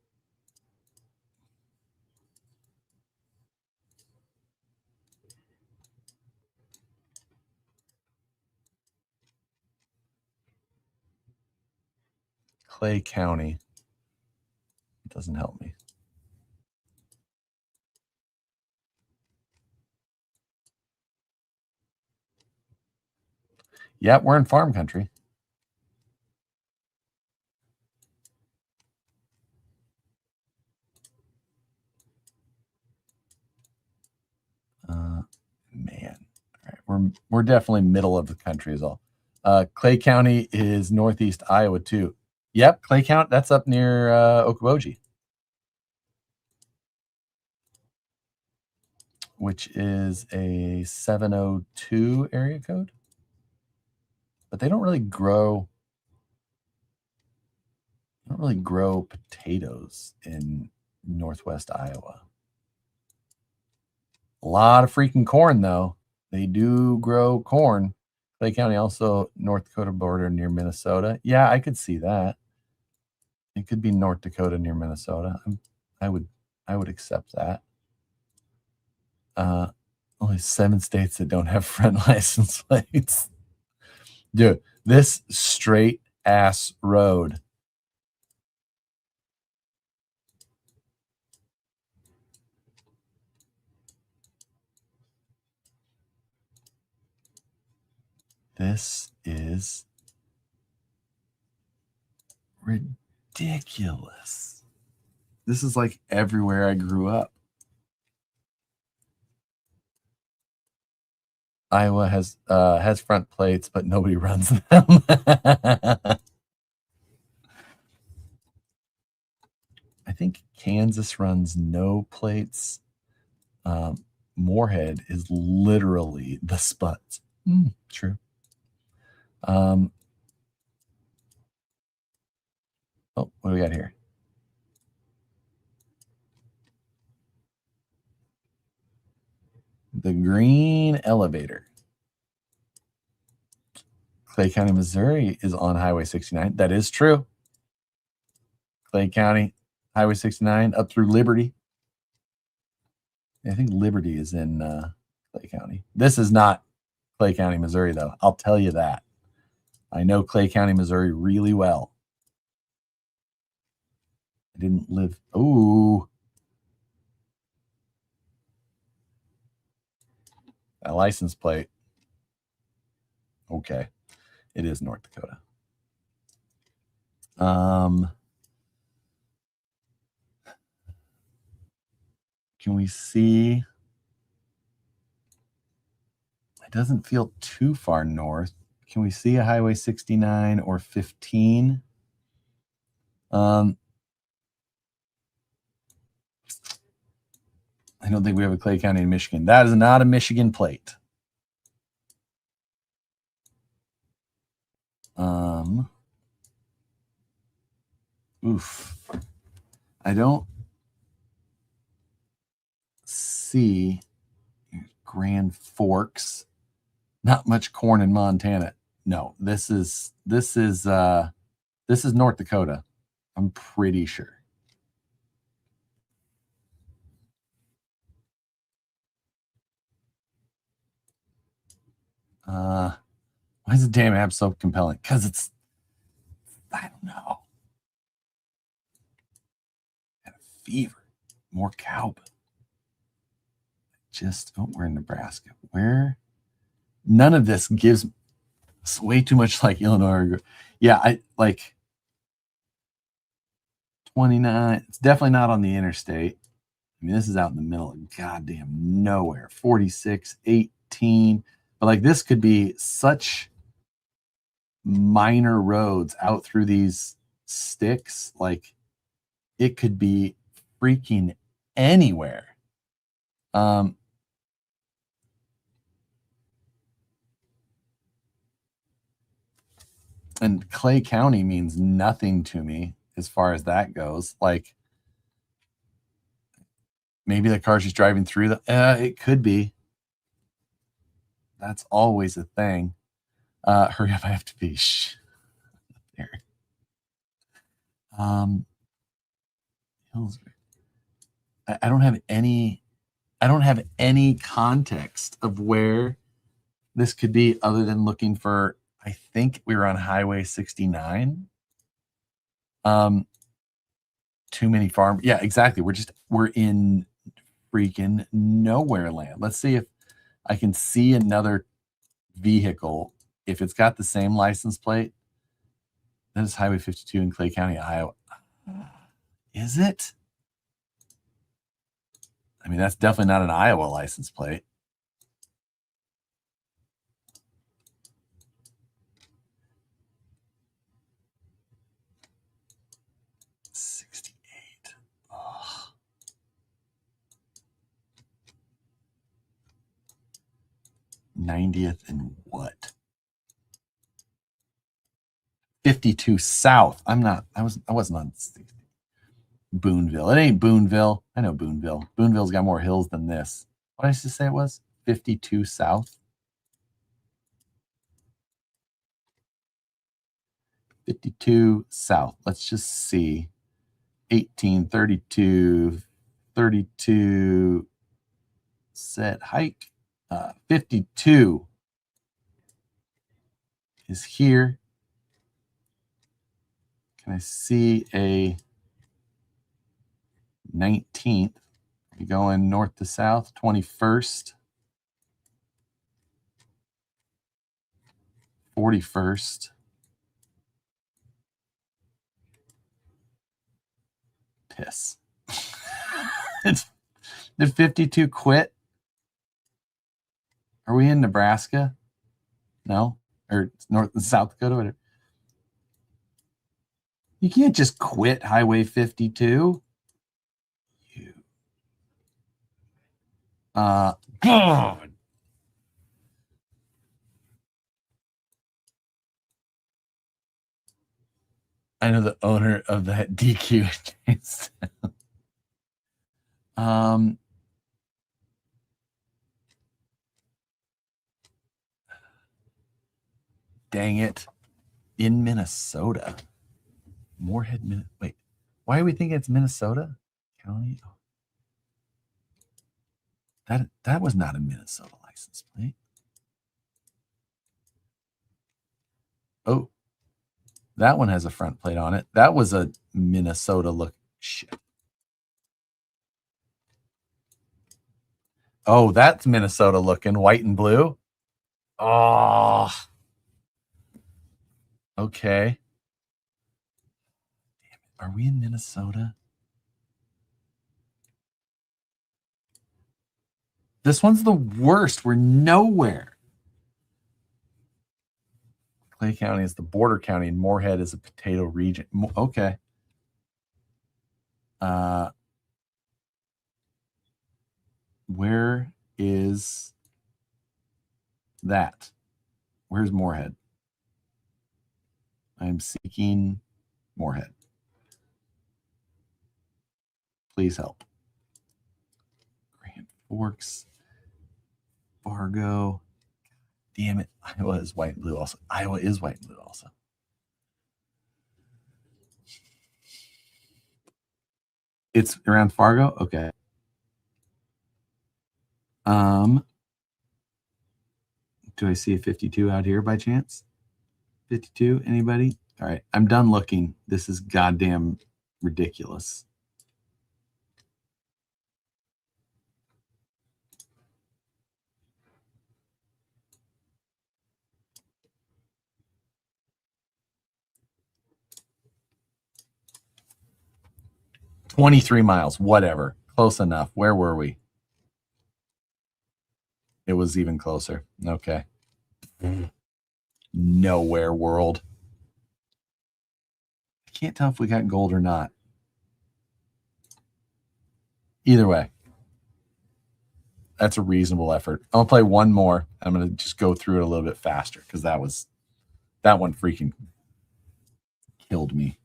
Clay County. It doesn't help me. Yeah, we're in farm country. Man, all right, we're definitely middle of the country as all. Clay County is northeast Iowa too. Yep, Clay County. That's up near Okoboji, which is a 702 area code. But they don't really grow. They don't really grow potatoes in northwest Iowa. A lot of freaking corn, though. They do grow corn. Clay County, also North Dakota border near Minnesota. Yeah, I could see that. It could be North Dakota near Minnesota. I would accept that. Only 7 states that don't have front license plates. Dude, this straight ass road. This is ridiculous. This is like everywhere I grew up. Iowa has front plates, but nobody runs them. I think Kansas runs no plates. Moorhead is literally the Spuds. True. Oh, what do we got here? The Green Elevator. Clay County, Missouri is on Highway 69. That is true. Clay County, Highway 69 up through Liberty. I think Liberty is in Clay County. This is not Clay County, Missouri, though. I'll tell you that. I know Clay County, Missouri really well. I didn't live. Ooh. A license plate. Okay. It is North Dakota. Can we see? It doesn't feel too far north. Can we see a Highway 69 or 15? I don't think we have a Clay County in Michigan. That is not a Michigan plate. Oof. I don't see Grand Forks. Not much corn in Montana. No, this is North Dakota. I'm pretty sure. Why is the damn app so compelling? Because it's, I don't know. Got a fever. More cowbell. We're in Nebraska. Where? None of this gives. It's way too much like Illinois. Yeah, I like 29. It's definitely not on the interstate. I mean, this is out in the middle of goddamn nowhere. 46, 18. But like this could be such minor roads out through these sticks. Like it could be freaking anywhere. And Clay County means nothing to me as far as that goes. Like maybe the car's just driving through the, it could be. That's always a thing. Hurry up, I have to be. There. I don't have any context of where this could be other than looking for, I think we were on Highway 69. Too many farm. Yeah, exactly. We're in freaking nowhere land. Let's see if I can see another vehicle. If it's got the same license plate, that is Highway 52 in Clay County, Iowa. Is it? I mean, that's definitely not an Iowa license plate. Oh. 90th and what? 52 South. I wasn't on 60. Boonville. It ain't Boonville. I know Boonville. Boonville's got more hills than this. What did I just say it was? 52 South. 52 South. Let's just see. 18, 32, 32 set hike. 52 is here. Can I see a 19th? You're going north to south. 21st. 41st. piss. Did 52 quit? Are we in Nebraska? No? Or North and South Dakota? Whatever. You can't just quit Highway 52. God. I know the owner of that DQ. Dang it. In Minnesota. Moorhead, wait. Why are we thinking it's Minnesota County? That was not a Minnesota license plate. Oh, that one has a front plate on it. That was a Minnesota look. Shit. Oh, that's Minnesota looking, white and blue. Oh, okay. Damn it. Are we in Minnesota? This one's the worst. We're nowhere. Clay County is the border county, and Moorhead is a potato region. Okay. Where is that? Where's Moorhead? I'm seeking Moorhead. Please help. Grand Forks, Fargo. Damn it. Iowa is white and blue also. Iowa is white and blue also. It's around Fargo? Okay. Do I see a 52 out here by chance? 52, anybody? All right, I'm done looking. This is goddamn ridiculous. $23 miles, whatever. Close enough. Where were we? It was even closer. Okay. Nowhere world. I can't tell if we got gold or not. Either way, that's a reasonable effort. I'm going to play one more. I'm going to just go through it a little bit faster because that one freaking killed me.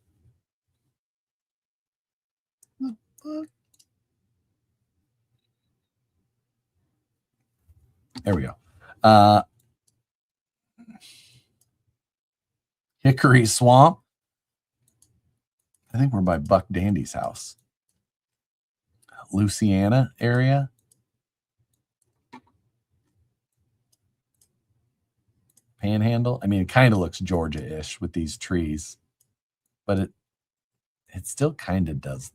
There we go. Hickory Swamp. I think we're by Buck Dandy's house. Louisiana area. Panhandle. I mean, it kind of looks Georgia-ish with these trees, but it still kind of does.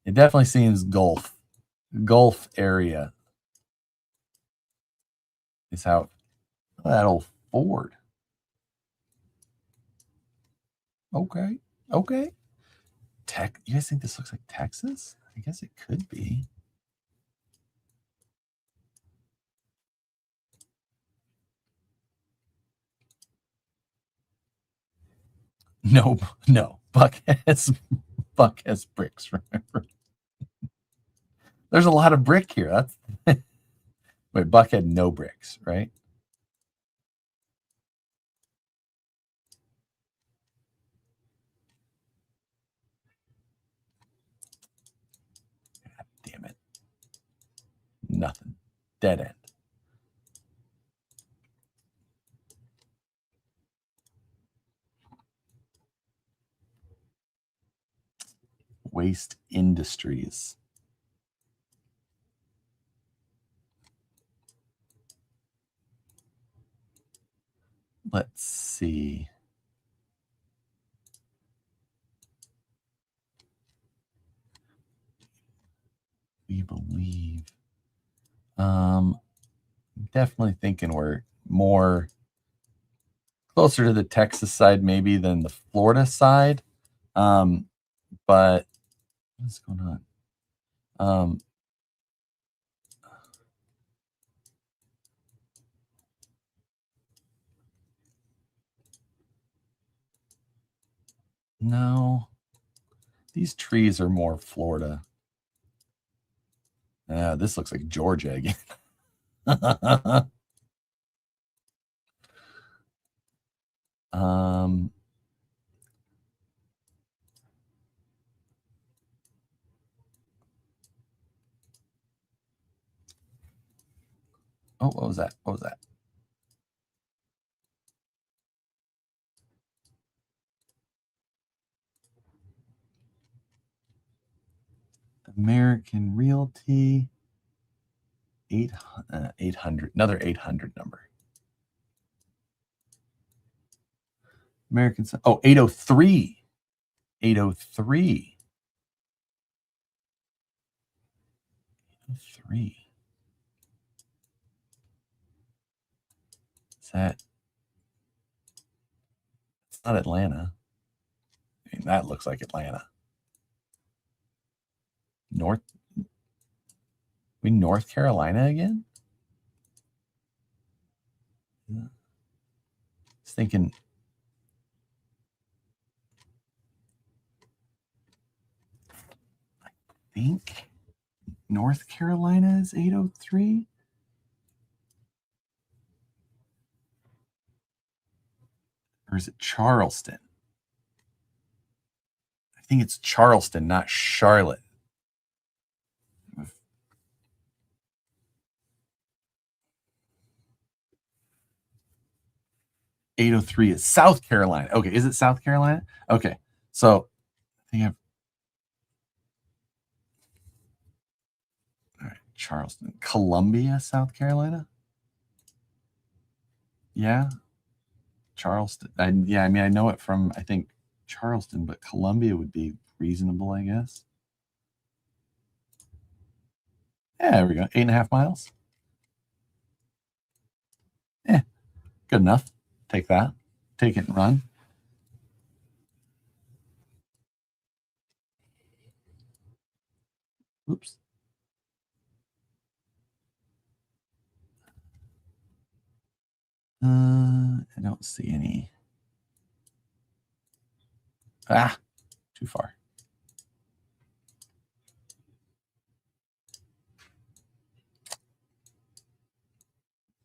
It definitely seems Gulf area is how that old Ford. Okay. You guys think this looks like Texas? I guess it could be. No. Buck has bricks, remember? There's a lot of brick here. Wait, Buck had no bricks, right? God damn it. Nothing. Dead end. Waste Industries. Let's see. We believe. Definitely thinking we're more closer to the Texas side maybe than the Florida side. But what's going on? No, these trees are more Florida. This looks like Georgia again. Oh, what was that? What was that? American Realty. 800, another 800 number. American, 803. 803. 803. Is that? It's not Atlanta. I mean, that looks like Atlanta. North Carolina again? I was thinking. I think North Carolina is 803. Or is it Charleston? I think it's Charleston, not Charlotte. 803 is South Carolina. Okay, is it South Carolina? Okay, so I think I've. All right, Charleston, Columbia, South Carolina. Yeah, Charleston. I mean, I know it from, I think, Charleston, but Columbia would be reasonable, I guess. Yeah, there we go. 8.5 miles. Yeah, good enough. Take that. Take it and run. Oops. I don't see any. Too far.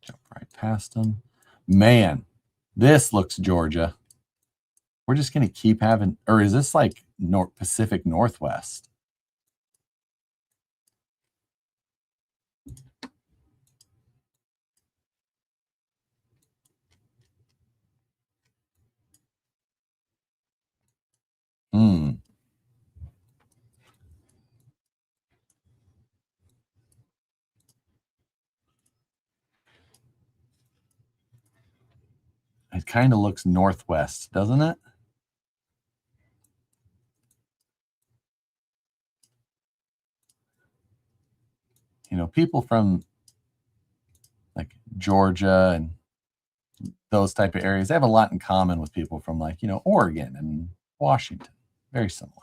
Jump right past them. Man, this looks Georgia. We're just going to keep having, or is this like Pacific Northwest? It kind of looks northwest, doesn't it? You know, people from like Georgia and those type of areas, they have a lot in common with people from like, you know, Oregon and Washington. Very similar.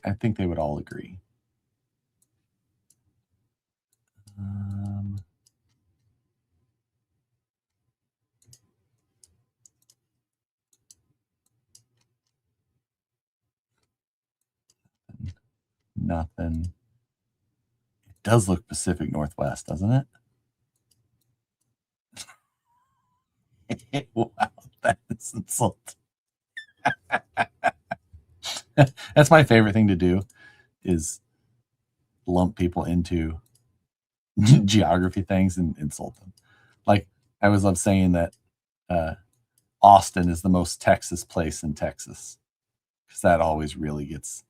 I think they would all agree. Nothing. It does look Pacific Northwest, doesn't it? Wow, that is insulting. That's my favorite thing to do, is lump people into geography things and insult them. Like, I always love saying that Austin is the most Texas place in Texas, because that always really gets.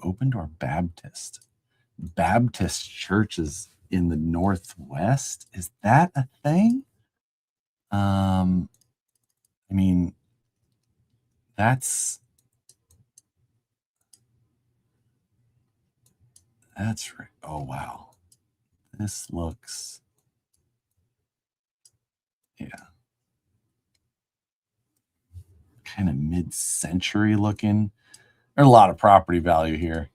Open Door Baptist. Baptist churches in the Northwest. Is that a thing? I mean, that's right. Oh, wow. This looks, yeah. kind of mid-century looking. There's a lot of property value here.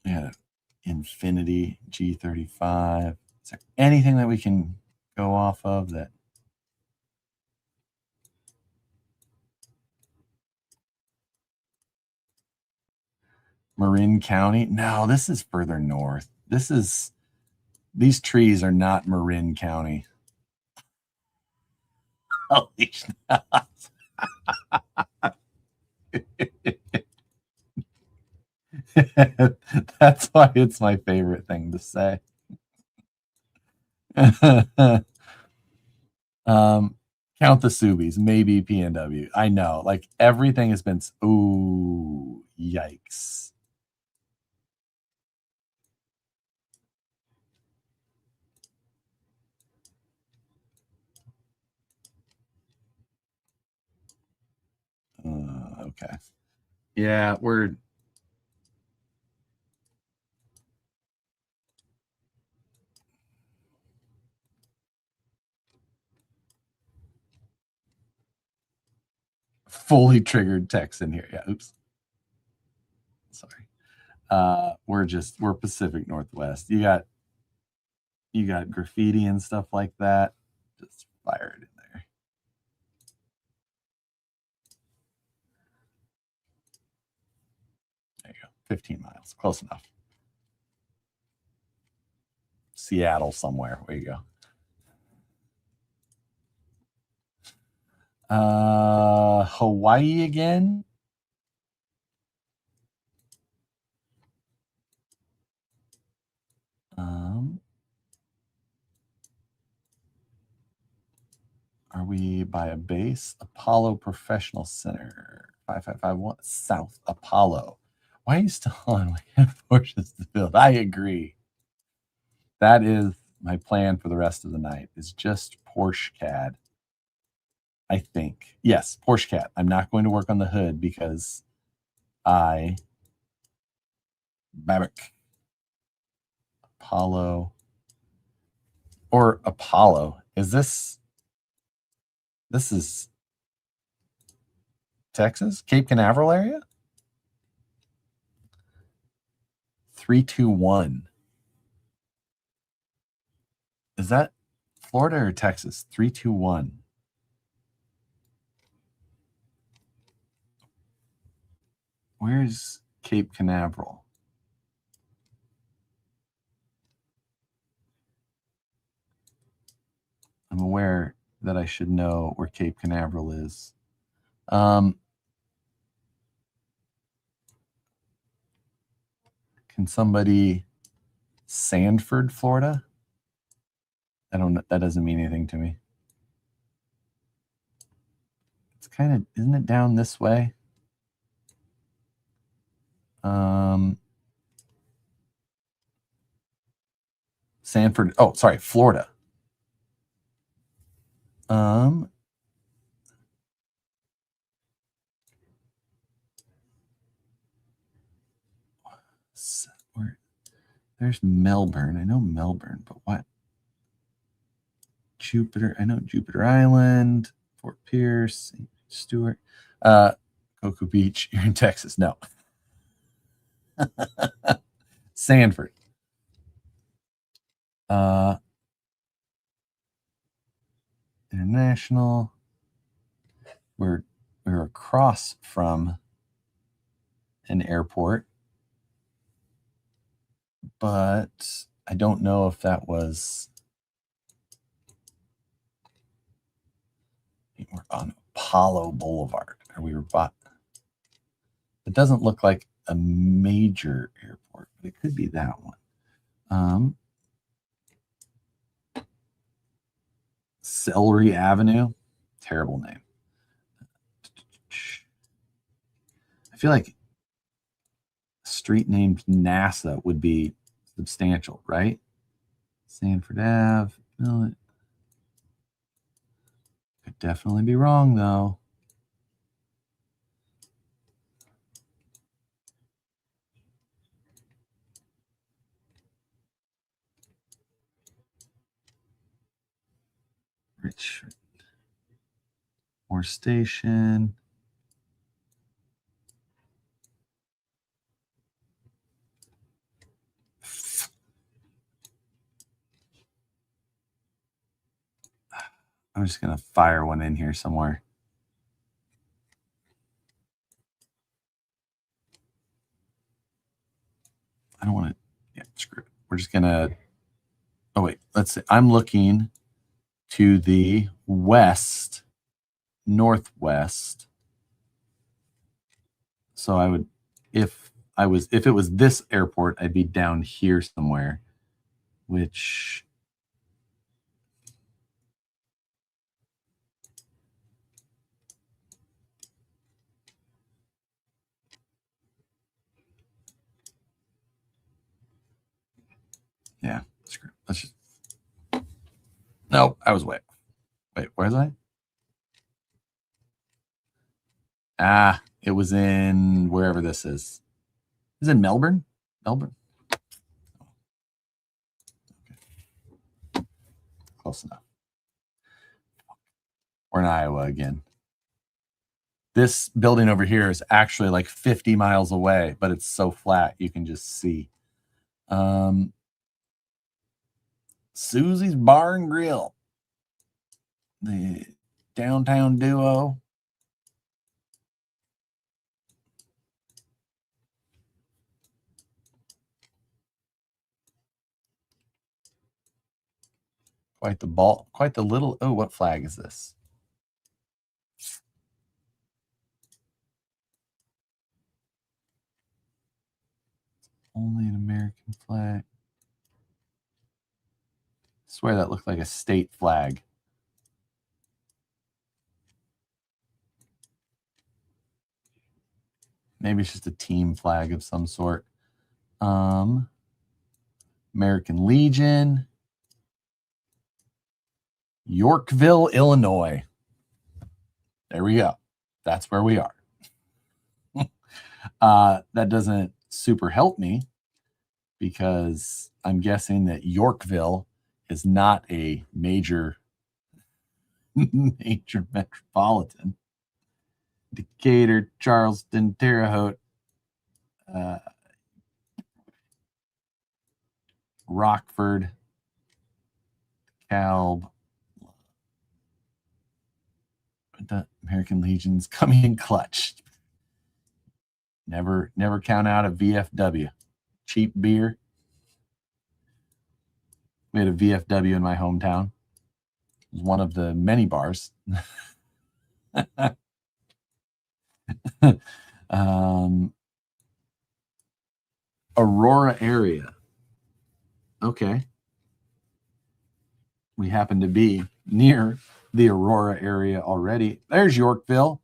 Yeah, Infinity G35. Is there anything that we can go off of that? Marin County? No, this is further north. These trees are not Marin County. Holy schnauz. That's why it's my favorite thing to say. Count the Subies, maybe PNW. I know, like everything has been. Ooh, yikes! Okay, yeah, we're. Fully triggered text in here. Yeah, oops. Sorry. We're Pacific Northwest. You got graffiti and stuff like that. Just fire it in there. There you go. 15 miles. Close enough. Seattle somewhere. Where you go. Hawaii again. Are we by a base? Apollo Professional Center, 5551 South Apollo. Why are you still on? We have Porsches to build. I agree. That is my plan for the rest of the night. Is just Porsche CAD. I think. Yes, Porsche CAD. I'm not going to work on the hood because Babbitt Apollo or Apollo. Is this is Texas? Cape Canaveral area? 321. Is that Florida or Texas? 321. Where's Cape Canaveral? I'm aware that I should know where Cape Canaveral is. Can somebody Sanford, Florida? I don't know. That doesn't mean anything to me. It's kind of, isn't it down this way? Sanford. Oh, sorry, Florida. There's Melbourne. I know Melbourne, but what? Jupiter. I know Jupiter Island, Fort Pierce, St. Stewart, Cocoa Beach. You're in Texas. No. Sanford. International. We're across from an airport, but I don't know if that was. We're on Apollo Boulevard. We were bought. It doesn't look like a major airport, but it could be that one. Celery Avenue, terrible name. I feel like a street named NASA would be substantial, right? Sanford Ave. No. Could definitely be wrong, though. Richmond. Moore Station. I'm just going to fire one in here somewhere. I don't want to. Yeah, screw it. We're just going to. Oh, wait. Let's see. I'm looking to the west, northwest. So I would, if it was this airport, I'd be down here somewhere, which. Yeah, screw it. Let's just. No, I was way. Wait, where's I? Ah, it was in wherever this is. Is it Melbourne? Melbourne. Okay. Close enough. We're in Iowa again. This building over here is actually like 50 miles away, but it's so flat you can just see. Susie's Bar and Grill. The downtown duo. Quite the ball, quite the little. Oh, what flag is this? Only an American flag. I swear that looked like a state flag. Maybe it's just a team flag of some sort. American Legion. Yorkville, Illinois. There we go. That's where we are. That doesn't super help me because I'm guessing that Yorkville is not a major metropolitan. Decatur, Charleston, Terre Haute, Rockford, Calb. The American Legion's coming in clutch. Never count out a VFW. Cheap beer. We had a VFW in my hometown. It was one of the many bars. Aurora area. Okay. We happen to be near the Aurora area already. There's Yorkville.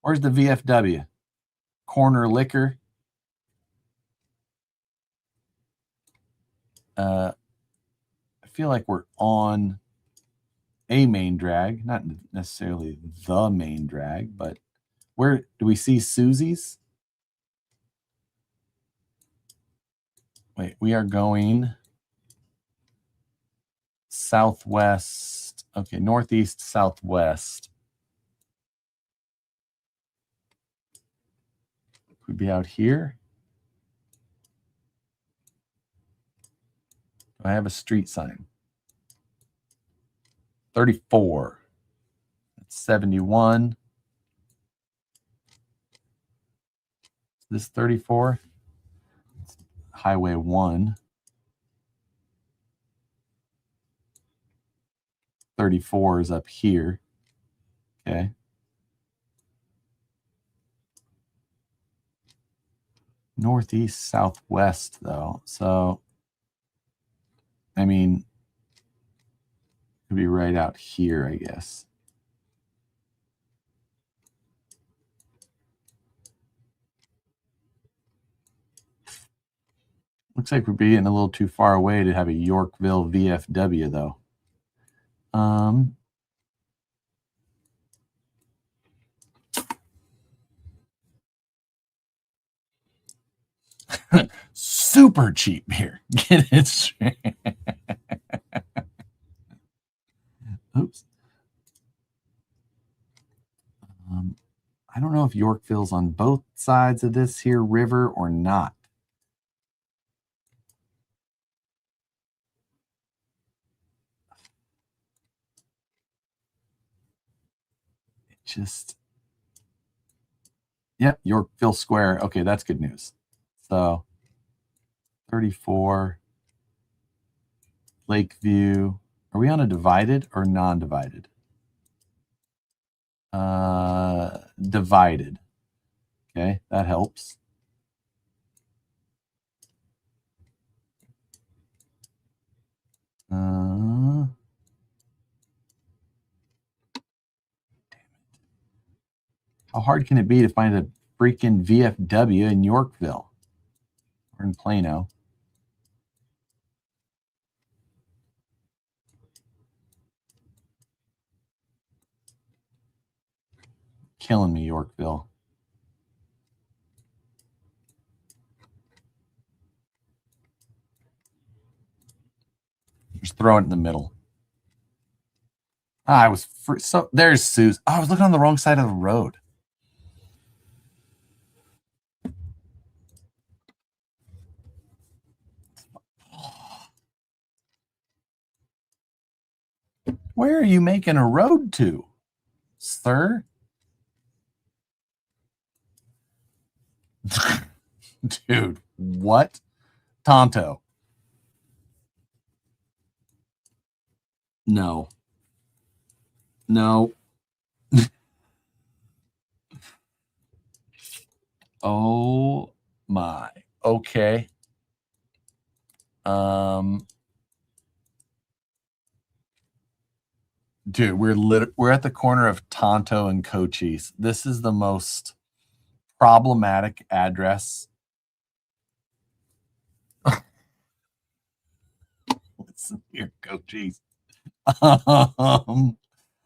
Where's the VFW? Corner Liquor. I feel like we're on a main drag, not necessarily the main drag, but where do we see Susie's? Wait, we are going southwest. Okay, northeast, southwest. Could be out here. Do I have a street sign? 34. That's 71. This 34. Highway 1. 34 is up here. Okay. Northeast, southwest, though. So, I mean, it could be right out here, I guess. Looks like we're being a little too far away to have a Yorkville VFW, though. Super cheap beer. Get it straight. Oops. I don't know if Yorkville's on both sides of this here river or not. It just, yep, Yorkville Square. Okay, that's good news. So 34, Lakeview. Are we on a divided or non-divided? Divided. Okay, that helps. How hard can it be to find a freaking VFW in Yorkville or in Plano? Killing me, Yorkville. Just throw it in the middle. I was so there's Sue's. Oh, I was looking on the wrong side of the road. Where are you making a road to, sir? Dude, what? Tonto. No. No. Oh my. Okay. Dude, we're at the corner of Tonto and Cochise. This is the most problematic address. Listen here, Cochise.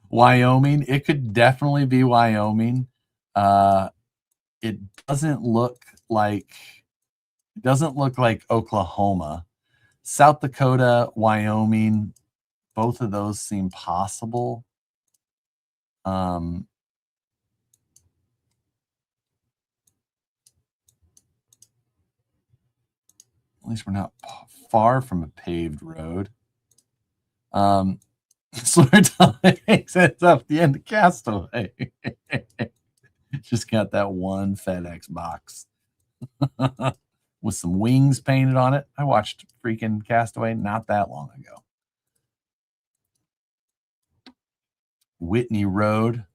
Wyoming. It could definitely be Wyoming. It doesn't look like Oklahoma. South Dakota, Wyoming, both of those seem possible. At least we're not far from a paved road. Slurtonic ends up the end of Castaway. Just got that one FedEx box with some wings painted on it. I watched freaking Castaway not that long ago. Whitney Road.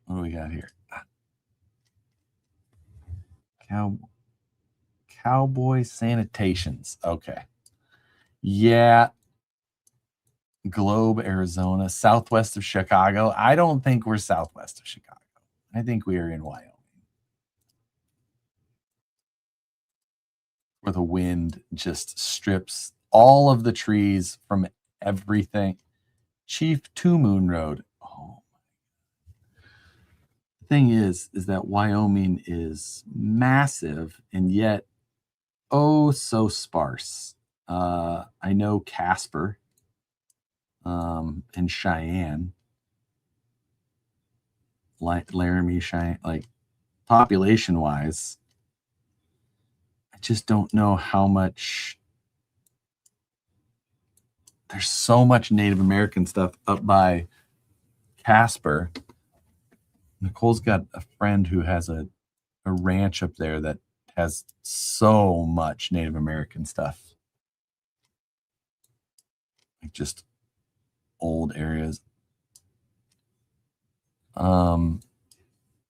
What do we got here? Cowboy Sanitations. Okay. Yeah. Globe, Arizona, southwest of Chicago. I don't think we're southwest of Chicago. I think we are in Wyoming. Where the wind just strips all of the trees from everything. Chief Two Moon Road. Oh. The thing is that Wyoming is massive and yet oh so sparse. I know Casper and Cheyenne, like Laramie, Cheyenne, like population wise, I just don't know how much. There's so much Native American stuff up by Casper. Nicole's got a friend who has a ranch up there that has so much Native American stuff. Like just old areas.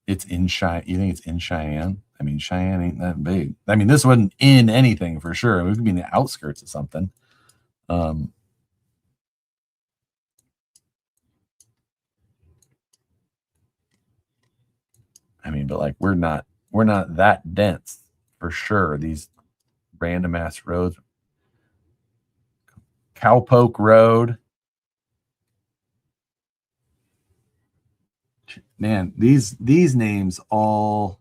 It's in Cheyenne. You think it's in Cheyenne? I mean, Cheyenne ain't that big. I mean, this wasn't in anything for sure. It could be in the outskirts of something. I mean, but like we're not that dense for sure. These random ass roads. Cowpoke Road. Man, these names all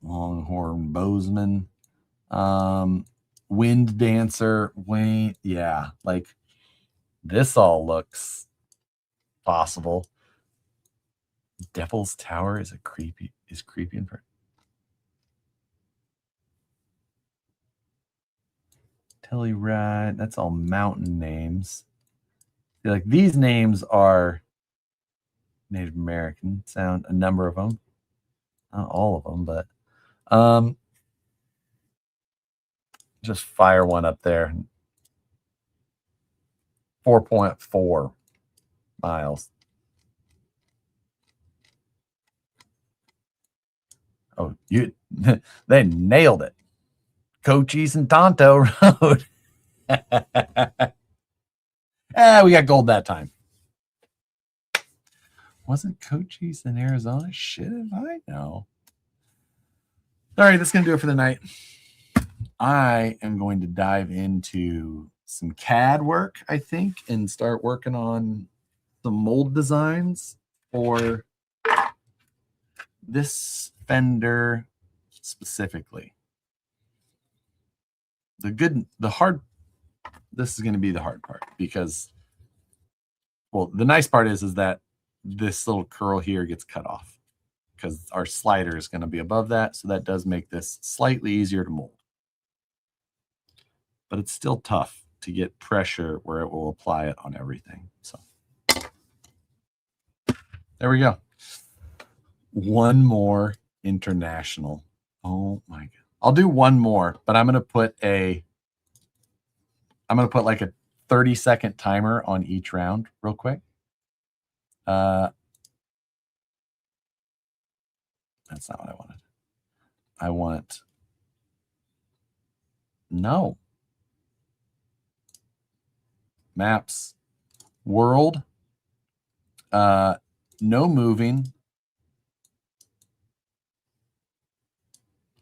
Longhorn Bozeman, Wind Dancer, Wayne. Yeah, like this all looks possible. Devil's Tower is creepy in front. Telluride, that's all mountain names. Like these names are Native American sound, a number of them. Not all of them, but just fire one up there. 4.4 miles. Oh, they nailed it. Cochise and Tonto Road. We got gold that time. Wasn't Cochise in Arizona? Shit, if I know. All right, that's going to do it for the night. I am going to dive into some CAD work, I think, and start working on some mold designs for this fender specifically. This is going to be the hard part because, well, the nice part is that this little curl here gets cut off because our slider is going to be above that. So that does make this slightly easier to mold. But it's still tough to get pressure where it will apply it on everything. So there we go. One more international. Oh my God. I'll do one more, but I'm going to put like a 30-second timer on each round real quick. That's not what I wanted. I want no. Maps, world, no moving,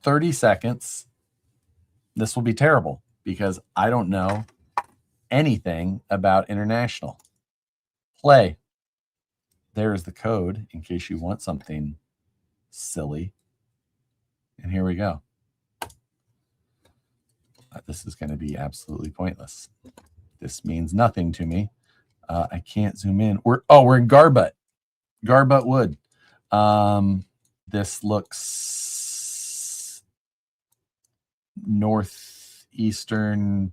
30 seconds. This will be terrible because I don't know anything about international. Play. There's the code in case you want something silly. And here we go. This is going to be absolutely pointless. This means nothing to me. I can't zoom in. We're in Garbutt Wood. This looks northeastern.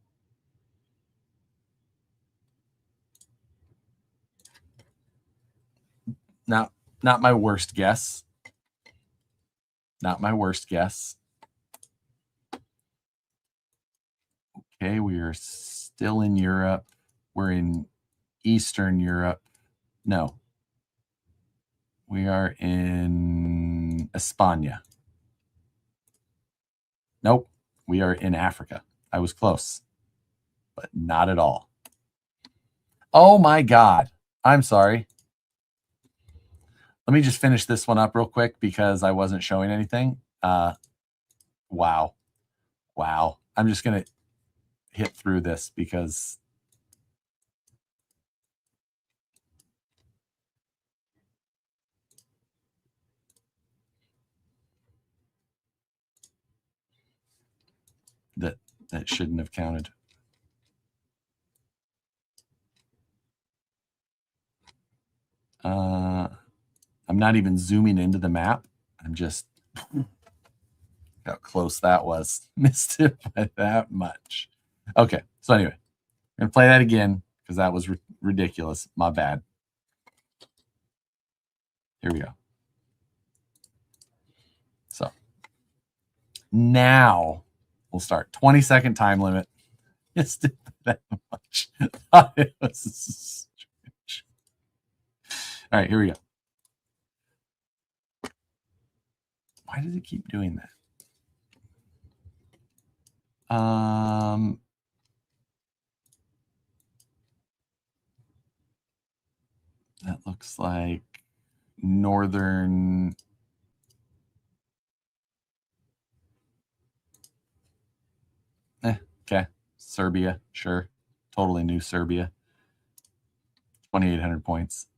Not my worst guess. Not my worst guess. Okay, we are still in Europe. We're in Eastern Europe. No. We are in España. Nope. We are in Africa. I was close, but not at all. Oh my God. I'm sorry. Let me just finish this one up real quick because I wasn't showing anything. Wow. I'm just going to hit through this because that shouldn't have counted. I'm not even zooming into the map. I'm just how close that was. Missed it by that much. Okay, so anyway, I'm gonna play that again because that was ridiculous. My bad. Here we go. So now we'll start. 20-second time limit. Missed it that much. It was strange. All right, here we go. Why does it keep doing that? That looks like northern Okay. Serbia, sure. Totally new Serbia. 2,800 points.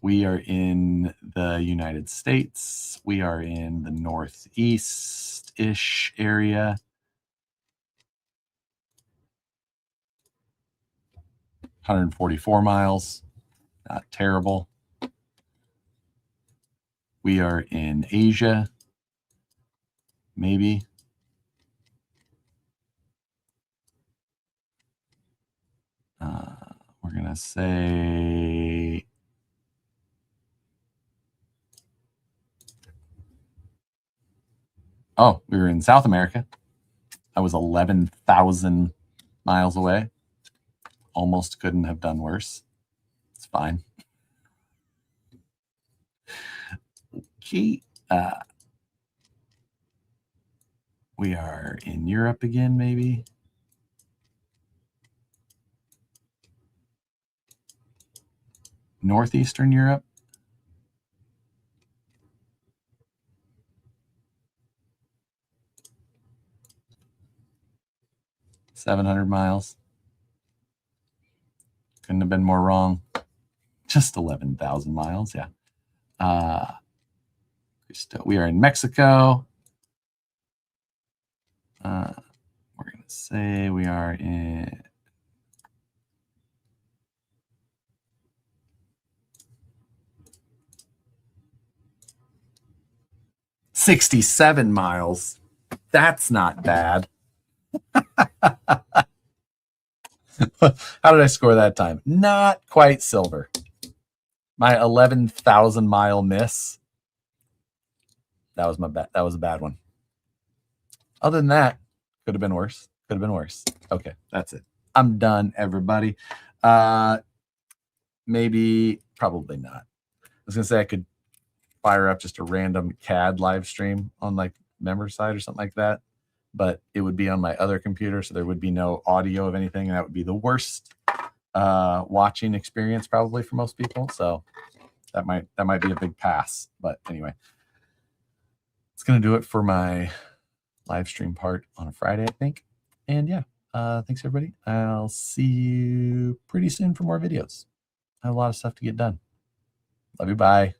We are in the United States. We are in the northeast-ish area. $144 miles. Not terrible. We are in Asia. Maybe. We're going to say oh, we were in South America. I was 11,000 miles away. Almost couldn't have done worse. It's fine. Okay. We are in Europe again, maybe. Northeastern Europe. $700 miles. Couldn't have been more wrong. Just 11,000 miles, yeah. We are in Mexico. We're going to say we are in $67 miles. That's not bad. How did I score that time? Not quite silver. My 11,000 mile miss. That was that was a bad one. Other than that, could have been worse. Could have been worse. Okay, that's it. I'm done, everybody. Maybe, probably not. I was gonna say I could fire up just a random CAD live stream on like MemberSide or something like that, but it would be on my other computer, so there would be no audio of anything, and that would be the worst watching experience probably for most people. So that might be a big pass. But anyway, it's gonna do it for my live stream part on a Friday, I think. And yeah, thanks everybody. I'll see you pretty soon for more videos. I have a lot of stuff to get done. Love you. Bye.